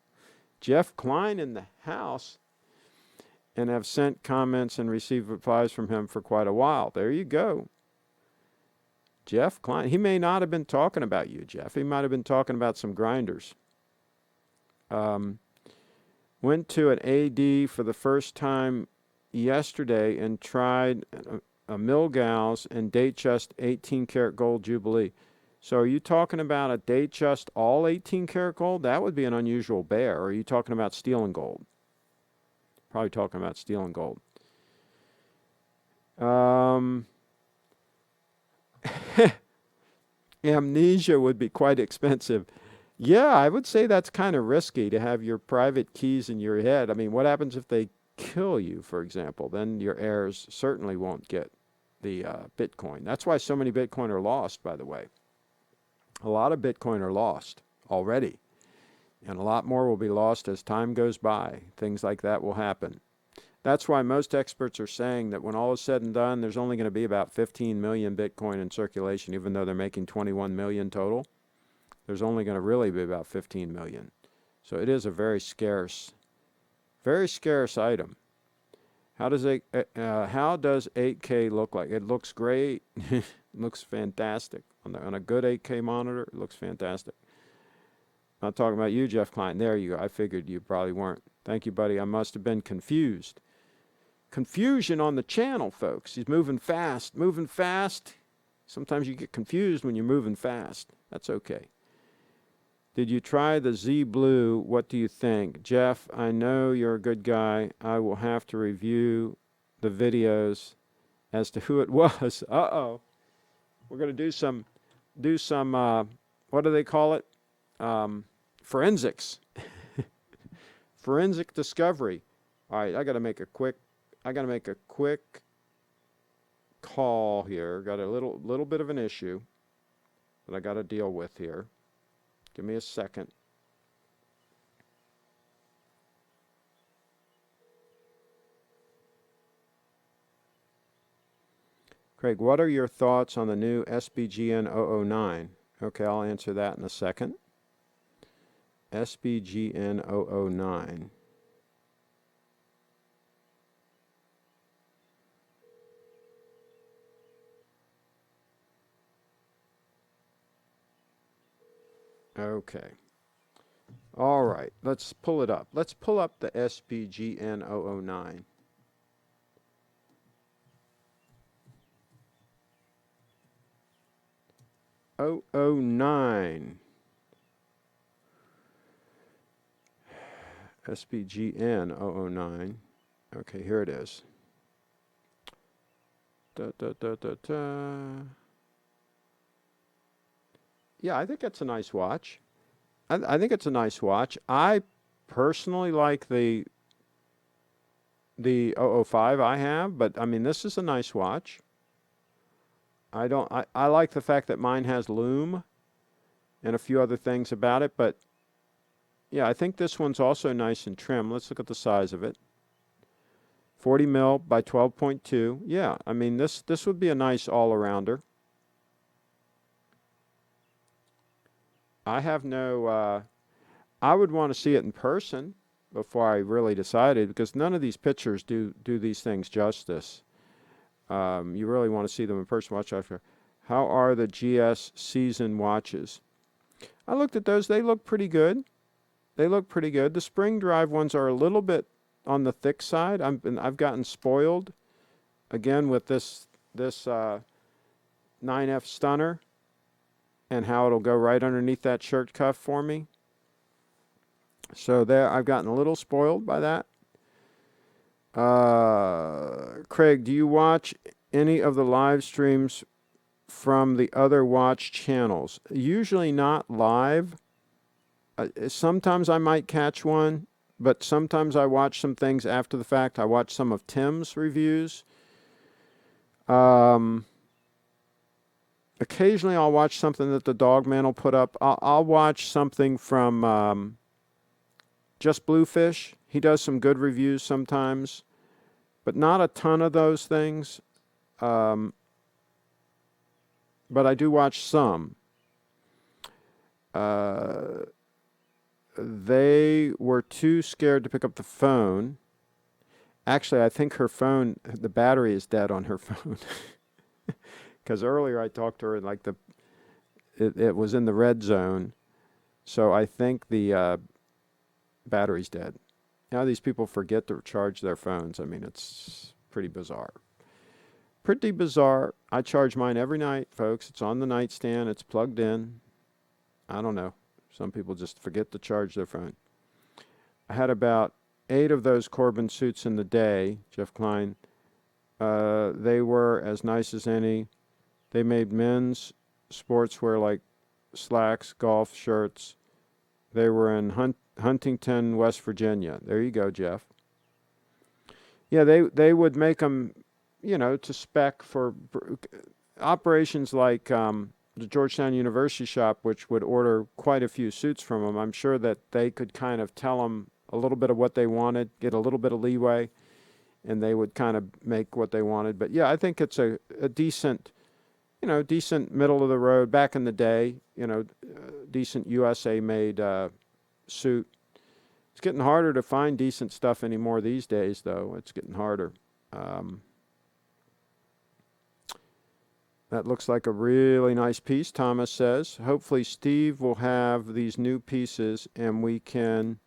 Jeff Klein in the house, and have sent comments and received replies from him for quite a while. There you go. Jeff Klein. He may not have been talking about you, Jeff. He might have been talking about some grinders. Went to an AD for the first time yesterday and tried a Milgauss and Datejust 18 karat gold Jubilee. So are you talking about a Datejust all 18 karat gold? That would be an unusual bear. Or are you talking about steel and gold? Probably talking about steel and gold. Amnesia would be quite expensive. Yeah, I would say that's kind of risky to have your private keys in your head. I mean, what happens if they kill you, for example? Then your heirs certainly won't get the Bitcoin. That's why so many Bitcoin are lost, by the way. A lot of Bitcoin are lost already, and a lot more will be lost as time goes by. Things like that will happen. That's why most experts are saying that when all is said and done, there's only going to be about 15 million Bitcoin in circulation, even though they're making 21 million total. There's only going to really be about 15 million. So it is a very scarce item. How does 8K look like? It looks great. It looks fantastic. On a good 8K monitor, it looks fantastic. I'm not talking about you, Jeff Klein. There you go. I figured you probably weren't. Thank you, buddy. I must have been confused. Confusion on the channel, folks. He's moving fast. Moving fast. Sometimes you get confused when you're moving fast. That's okay. Did you try the Z Blue? What do you think? Jeff, I know you're a good guy. I will have to review the videos as to who it was. Uh-oh. We're going to do some, what do they call it? Forensics. Forensic discovery. All right, I got to make a quick call here. Got a little bit of an issue that I got to deal with here. Give me a second. Craig, what are your thoughts on the new SBGN 009? Okay, I'll answer that in a second. SBGN 009. Okay. All right, let's pull it up. Let's pull up the SBGN 009. SBGN 009. Okay, here it is. Yeah, I think it's a nice watch. I think it's a nice watch. I personally like the 005 I have, but I mean, this is a nice watch. I like the fact that mine has lume and a few other things about it, but yeah, I think this one's also nice and trim. Let's look at the size of it. 40 mil by 12.2. Yeah, I mean, this would be a nice all-arounder. I have no I would want to see it in person before I really decided, because none of these pictures do these things justice. You really want to see them in person. Watch after. How are the GS season watches? I looked at those. They look pretty good. They look pretty good. The spring drive ones are a little bit on the thick side. I've gotten spoiled again with this 9F stunner and how it'll go right underneath that shirt cuff for me. So there, I've gotten a little spoiled by that. Craig, do you watch any of the live streams from the other watch channels? Usually not live. Sometimes I might catch one, but sometimes I watch some things after the fact. I watch some of Tim's reviews. Occasionally I'll watch something that the Dogman will put up. I'll watch something from Just Bluefish. He does some good reviews sometimes, but not a ton of those things. But I do watch some. They were too scared to pick up the phone. Actually, I think her phone, the battery is dead on her phone. Because earlier I talked to her and like it was in the red zone. So I think the battery's dead. Now these people forget to charge their phones. I mean, it's pretty bizarre. Pretty bizarre. I charge mine every night, folks. It's on the nightstand. It's plugged in. I don't know. Some people just forget to charge their phone. I had about 8 of those Corbin suits in the day, Jeff Klein. They were as nice as any. They made men's sportswear like slacks, golf shirts. They were in Huntington, West Virginia. There you go, Jeff. Yeah, they would make them, to spec for operations like the Georgetown University shop, which would order quite a few suits from them. I'm sure that they could kind of tell them a little bit of what they wanted, get a little bit of leeway, and they would kind of make what they wanted. But yeah, I think it's a decent, decent middle of the road. Back in the day, decent USA made suit. It's getting harder to find decent stuff anymore these days, though. It's getting harder. That looks like a really nice piece, Thomas says. Hopefully Steve will have these new pieces and we can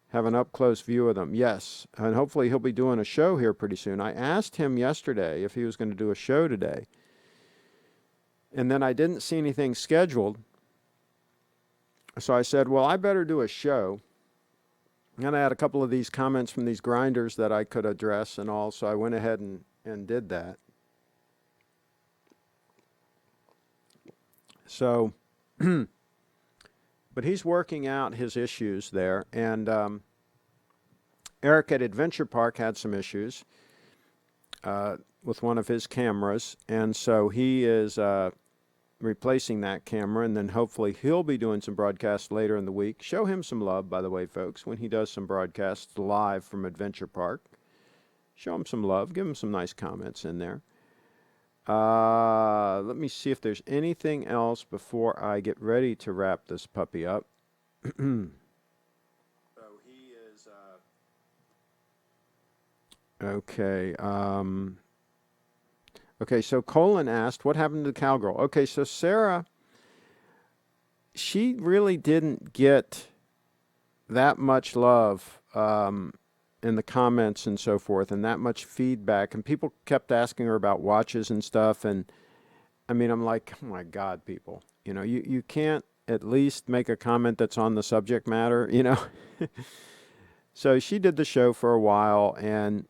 have an up-close view of them. Yes, and hopefully he'll be doing a show here pretty soon. I asked him yesterday if he was going to do a show today. And then I didn't see anything scheduled. So I said, well, I better do a show. And I had a couple of these comments from these grinders that I could address and all, so I went ahead and did that. So, but he's working out his issues there. And Eric at Adventure Park had some issues with one of his cameras. And so he is replacing that camera. And then hopefully he'll be doing some broadcasts later in the week. Show him some love, by the way, folks, when he does some broadcasts live from Adventure Park. Show him some love. Give him some nice comments in there. Let me see if there's anything else before I get ready to wrap this puppy up. So he is, okay. Okay, so Colin asked, what happened to the cowgirl? Okay, so Sarah, she really didn't get that much love in the comments and so forth, and that much feedback, and people kept asking her about watches and stuff, and I mean, I'm like, oh my God, people, you can't at least make a comment that's on the subject matter, So she did the show for a while, and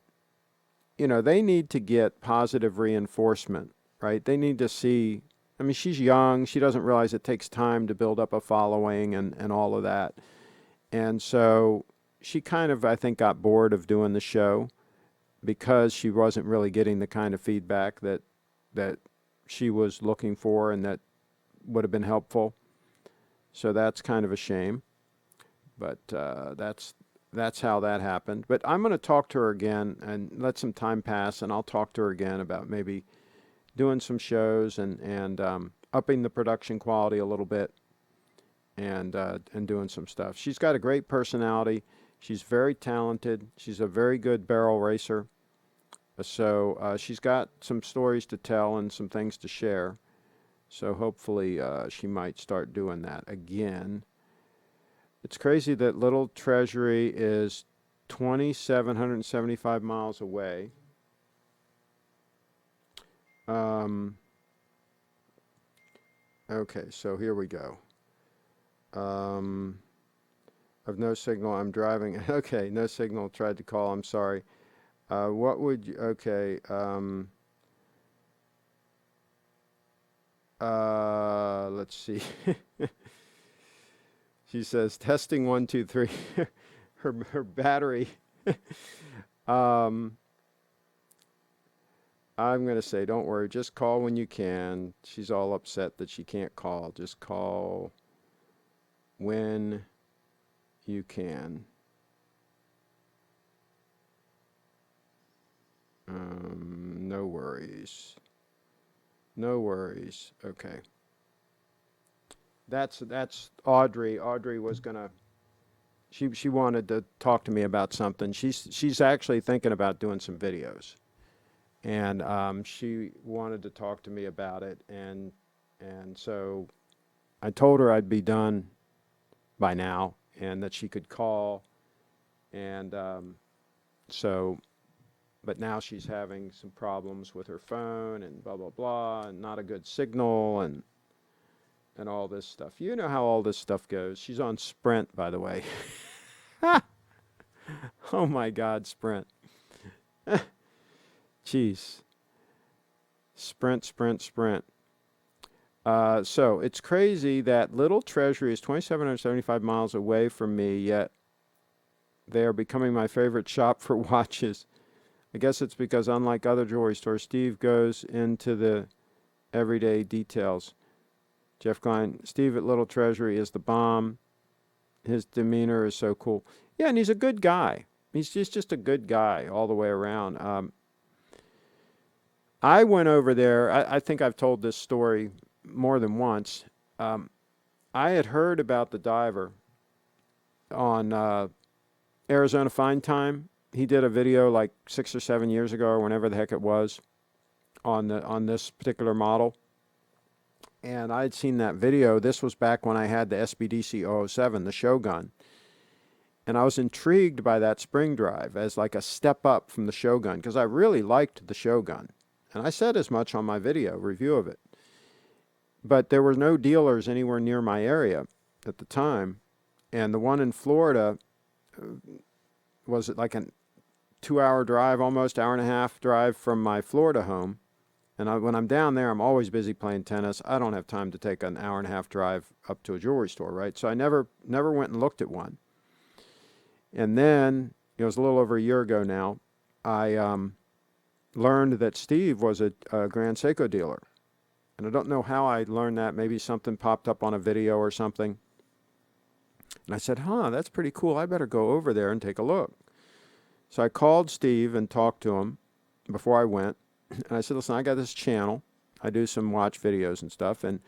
they need to get positive reinforcement, right? They need to see, I mean, she's young, she doesn't realize it takes time to build up a following and all of that, and so she kind of, I think, got bored of doing the show because she wasn't really getting the kind of feedback that she was looking for and that would have been helpful. So that's kind of a shame. But that's how that happened. But I'm going to talk to her again and let some time pass, and I'll talk to her again about maybe doing some shows and upping the production quality a little bit and doing some stuff. She's got a great personality. She's very talented. She's a very good barrel racer. So she's got some stories to tell and some things to share. So hopefully she might start doing that again. It's crazy that Little Treasury is 2,775 miles away. Okay, so here we go. Of no signal, I'm driving. Okay, no signal, tried to call, I'm sorry. What would you, okay, let's see. She says, testing 1, 2, 3. her battery. I'm going to say, don't worry, just call when you can. She's all upset that she can't call. Just call when you can. No worries. No worries. Okay. That's Audrey. Audrey was gonna. She wanted to talk to me about something. She's actually thinking about doing some videos, and she wanted to talk to me about it, and so I told her I'd be done by now, and that she could call, and so. But now she's having some problems with her phone and blah, blah, blah, and not a good signal and all this stuff. You know how all this stuff goes. She's on Sprint, by the way. Oh, my God, Sprint. Jeez. Sprint, Sprint, Sprint. So it's crazy that Little Treasury is 2,775 miles away from me, yet they are becoming my favorite shop for watches. I guess it's because, unlike other jewelry stores, Steve goes into the everyday details. Jeff Klein, Steve at Little Treasury is the bomb. His demeanor is so cool. Yeah, and he's a good guy. He's just a good guy all the way around. I went over there. I think I've told this story more than once. I had heard about the diver on Arizona Fine Time. He did a video like 6 or 7 years ago, or whenever the heck it was, on this particular model. And I had seen that video. This was back when I had the SBDC 007, the Shogun. And I was intrigued by that spring drive as like a step up from the Shogun, because I really liked the Shogun. And I said as much on my video review of it. But there were no dealers anywhere near my area at the time. And the one in Florida was like a 2-hour drive, almost hour and a half drive from my Florida home. And when I'm down there, I'm always busy playing tennis. I don't have time to take an hour and a half drive up to a jewelry store, right? So I never went and looked at one. And then, it was a little over a year ago now, I learned that Steve was a Grand Seiko dealer. And I don't know how I learned that. Maybe something popped up on a video or something. And I said, that's pretty cool. I better go over there and take a look. So I called Steve and talked to him before I went. And I said, listen, I got this channel. I do some watch videos and stuff. And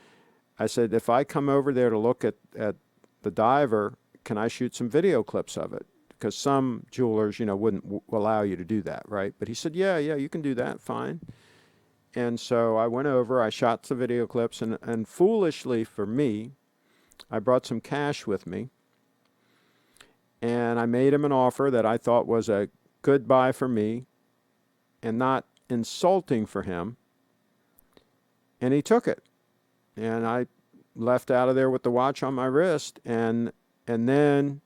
I said, if I come over there to look at the diver, can I shoot some video clips of it? Because some jewelers, wouldn't allow you to do that, right? But he said, yeah, you can do that, fine. And so I went over, I shot the video clips, and foolishly for me, I brought some cash with me. And I made him an offer that I thought was a good buy for me and not insulting for him. And he took it. And I left out of there with the watch on my wrist. And then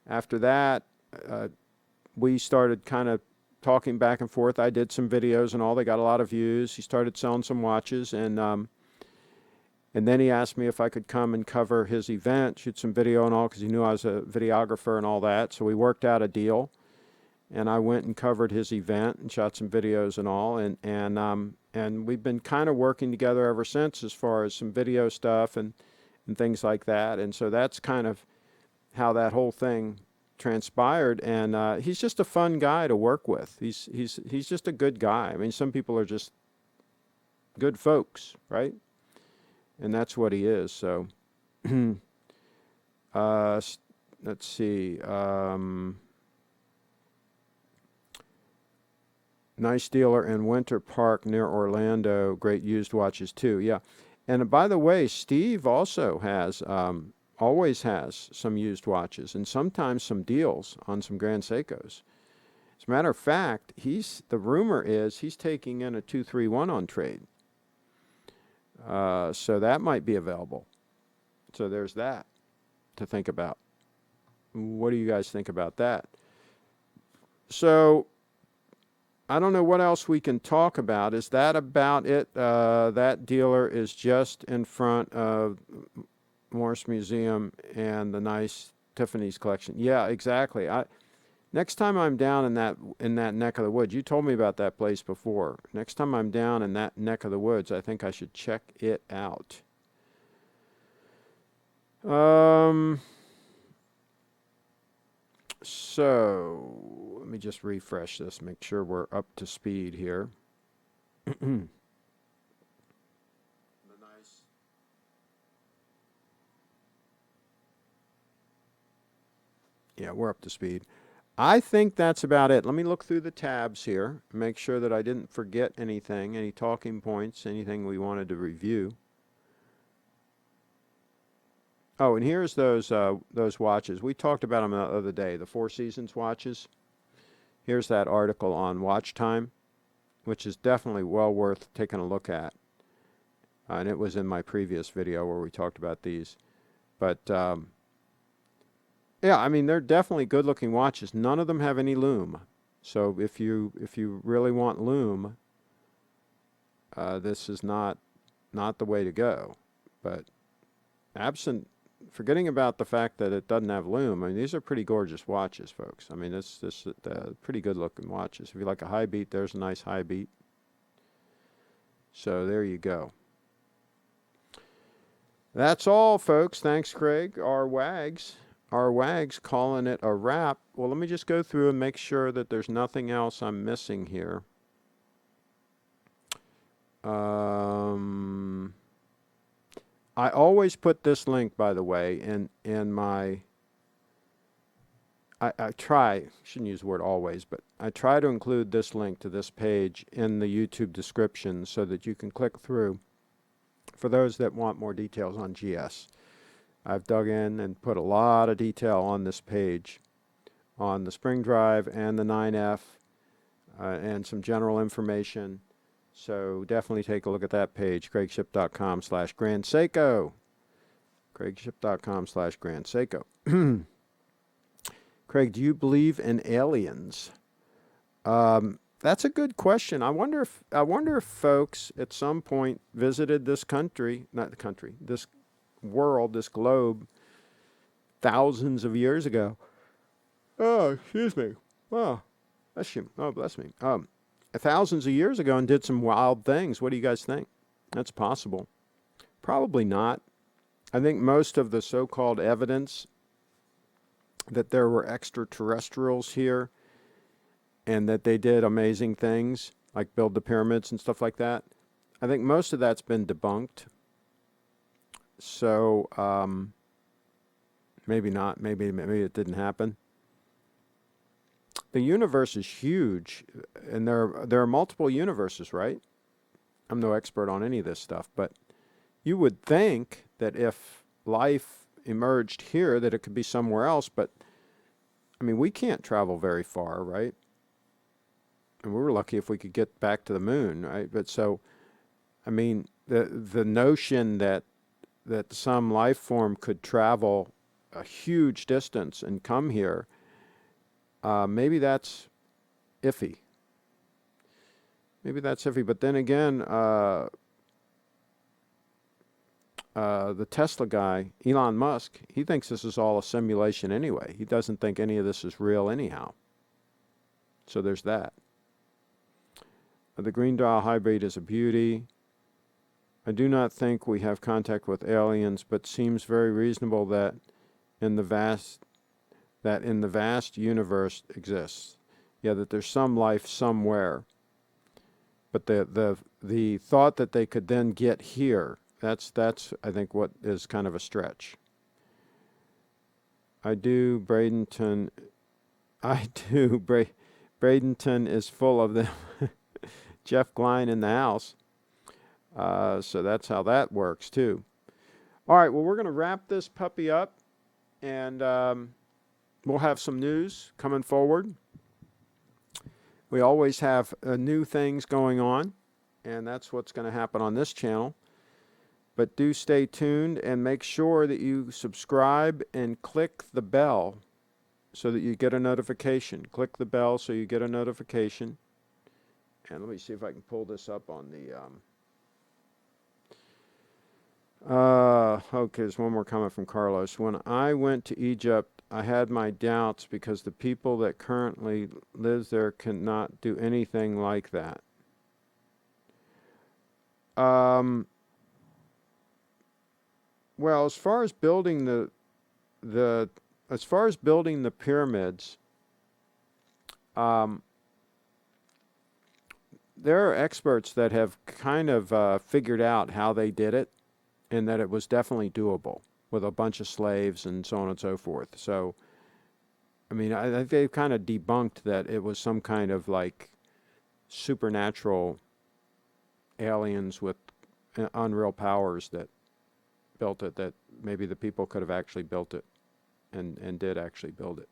after that, we started kind of talking back and forth. I did some videos and all. They got a lot of views. He started selling some watches. And then he asked me if I could come and cover his event, shoot some video and all, because he knew I was a videographer and all that. So we worked out a deal, and I went and covered his event and shot some videos and all. And we've been kind of working together ever since, as far as some video stuff and things like that. And so that's kind of how that whole thing transpired. And he's just a fun guy to work with. He's just a good guy. I mean, some people are just good folks, right? And that's what he is. So Let's see. Nice dealer in Winter Park near Orlando. Great used watches too. Yeah. And by the way, Steve also has, always has some used watches and sometimes some deals on some Grand Seikos. As a matter of fact, the rumor is he's taking in a 231 on trade. So that might be available. So there's that to think about. What do you guys think about that? So I don't know what else we can talk about. Is that about it? That dealer is just in front of Morse Museum and the nice Tiffany's collection. Yeah, exactly. Next time I'm down in that neck of the woods, you told me about that place before. Next time I'm down in that neck of the woods, I think I should check it out. So let me just refresh this, make sure we're up to speed here. Yeah, we're up to speed. I think that's about it. Let me look through the tabs here, make sure that I didn't forget anything, any talking points, anything we wanted to review. Oh, and here's those watches. We talked about them the other day, the Four Seasons watches. Here's that article on watch time, which is definitely well worth taking a look at. And it was in my previous video where we talked about these. But yeah, I mean, they're definitely good-looking watches. None of them have any lume. So if you really want lume, this is not the way to go. But forgetting about the fact that it doesn't have lume, I mean, these are pretty gorgeous watches, folks. I mean, this pretty good-looking watches. If you like a high beat, there's a nice high beat. So there you go. That's all, folks. Thanks, Craig. Our wags calling it a wrap. Well, let me just go through and make sure that there's nothing else I'm missing here. I always put this link, by the way, in my... I shouldn't use the word always, but I try to include this link to this page in the YouTube description so that you can click through for those that want more details on GS. I've dug in and put a lot of detail on this page on the spring drive and the 9F and some general information. So definitely take a look at that page, CraigShipp.com/Grand Seiko. CraigShipp.com/Grand Seiko. Craig, do you believe in aliens? That's a good question. I wonder if folks at some point visited this this world, this globe, thousands of years ago. Oh, excuse me. Oh, bless you. Oh, bless me. Thousands of years ago and did some wild things. What do you guys think? That's possible. Probably not. I think most of the so-called evidence that there were extraterrestrials here and that they did amazing things, like build the pyramids and stuff like that, I think most of that's been debunked. So maybe not. Maybe it didn't happen. The universe is huge, and there are multiple universes, right? I'm no expert on any of this stuff, but you would think that if life emerged here, that it could be somewhere else. But I mean, we can't travel very far, right? And we were lucky if we could get back to the moon, right? But so, I mean, the notion that some life form could travel a huge distance and come here, maybe that's iffy. Maybe that's iffy. But then again, the Tesla guy, Elon Musk, he thinks this is all a simulation anyway. He doesn't think any of this is real anyhow. So there's that. The green dial hybrid is a beauty. I do not think we have contact with aliens, but seems very reasonable that in the vast universe exists. Yeah, that there's some life somewhere. But the thought that they could then get here, that's I think what is kind of a stretch. I do. Bradenton. I do. Bradenton is full of them. Jeff Klein in the house. So that's how that works, too. All right, well, we're going to wrap this puppy up, and we'll have some news coming forward. We always have new things going on, and that's what's going to happen on this channel. But do stay tuned and make sure that you subscribe and click the bell so that you get a notification. Click the bell so you get a notification. And let me see if I can pull this up on the... okay, there's one more comment from Carlos. When I went to Egypt, I had my doubts because the people that currently live there cannot do anything like that. Well, as far as building the pyramids, there are experts that have kind of figured out how they did it, and that it was definitely doable with a bunch of slaves and so on and so forth. So, I mean, I think they've kind of debunked that it was some kind of like supernatural aliens with unreal powers that built it, that maybe the people could have actually built it and did actually build it.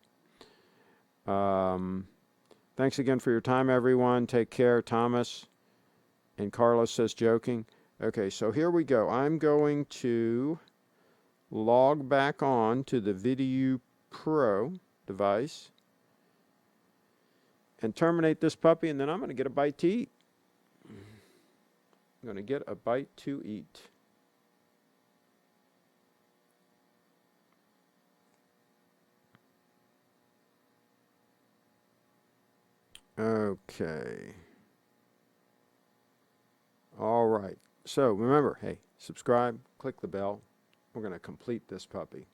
Thanks again for your time, everyone. Take care, Thomas. And Carlos says, joking. Okay, so here we go. I'm going to log back on to the Video Pro device and terminate this puppy, and then I'm going to get a bite to eat. I'm going to get a bite to eat. Okay. All right. So remember, hey, subscribe, click the bell. We're going to complete this puppy.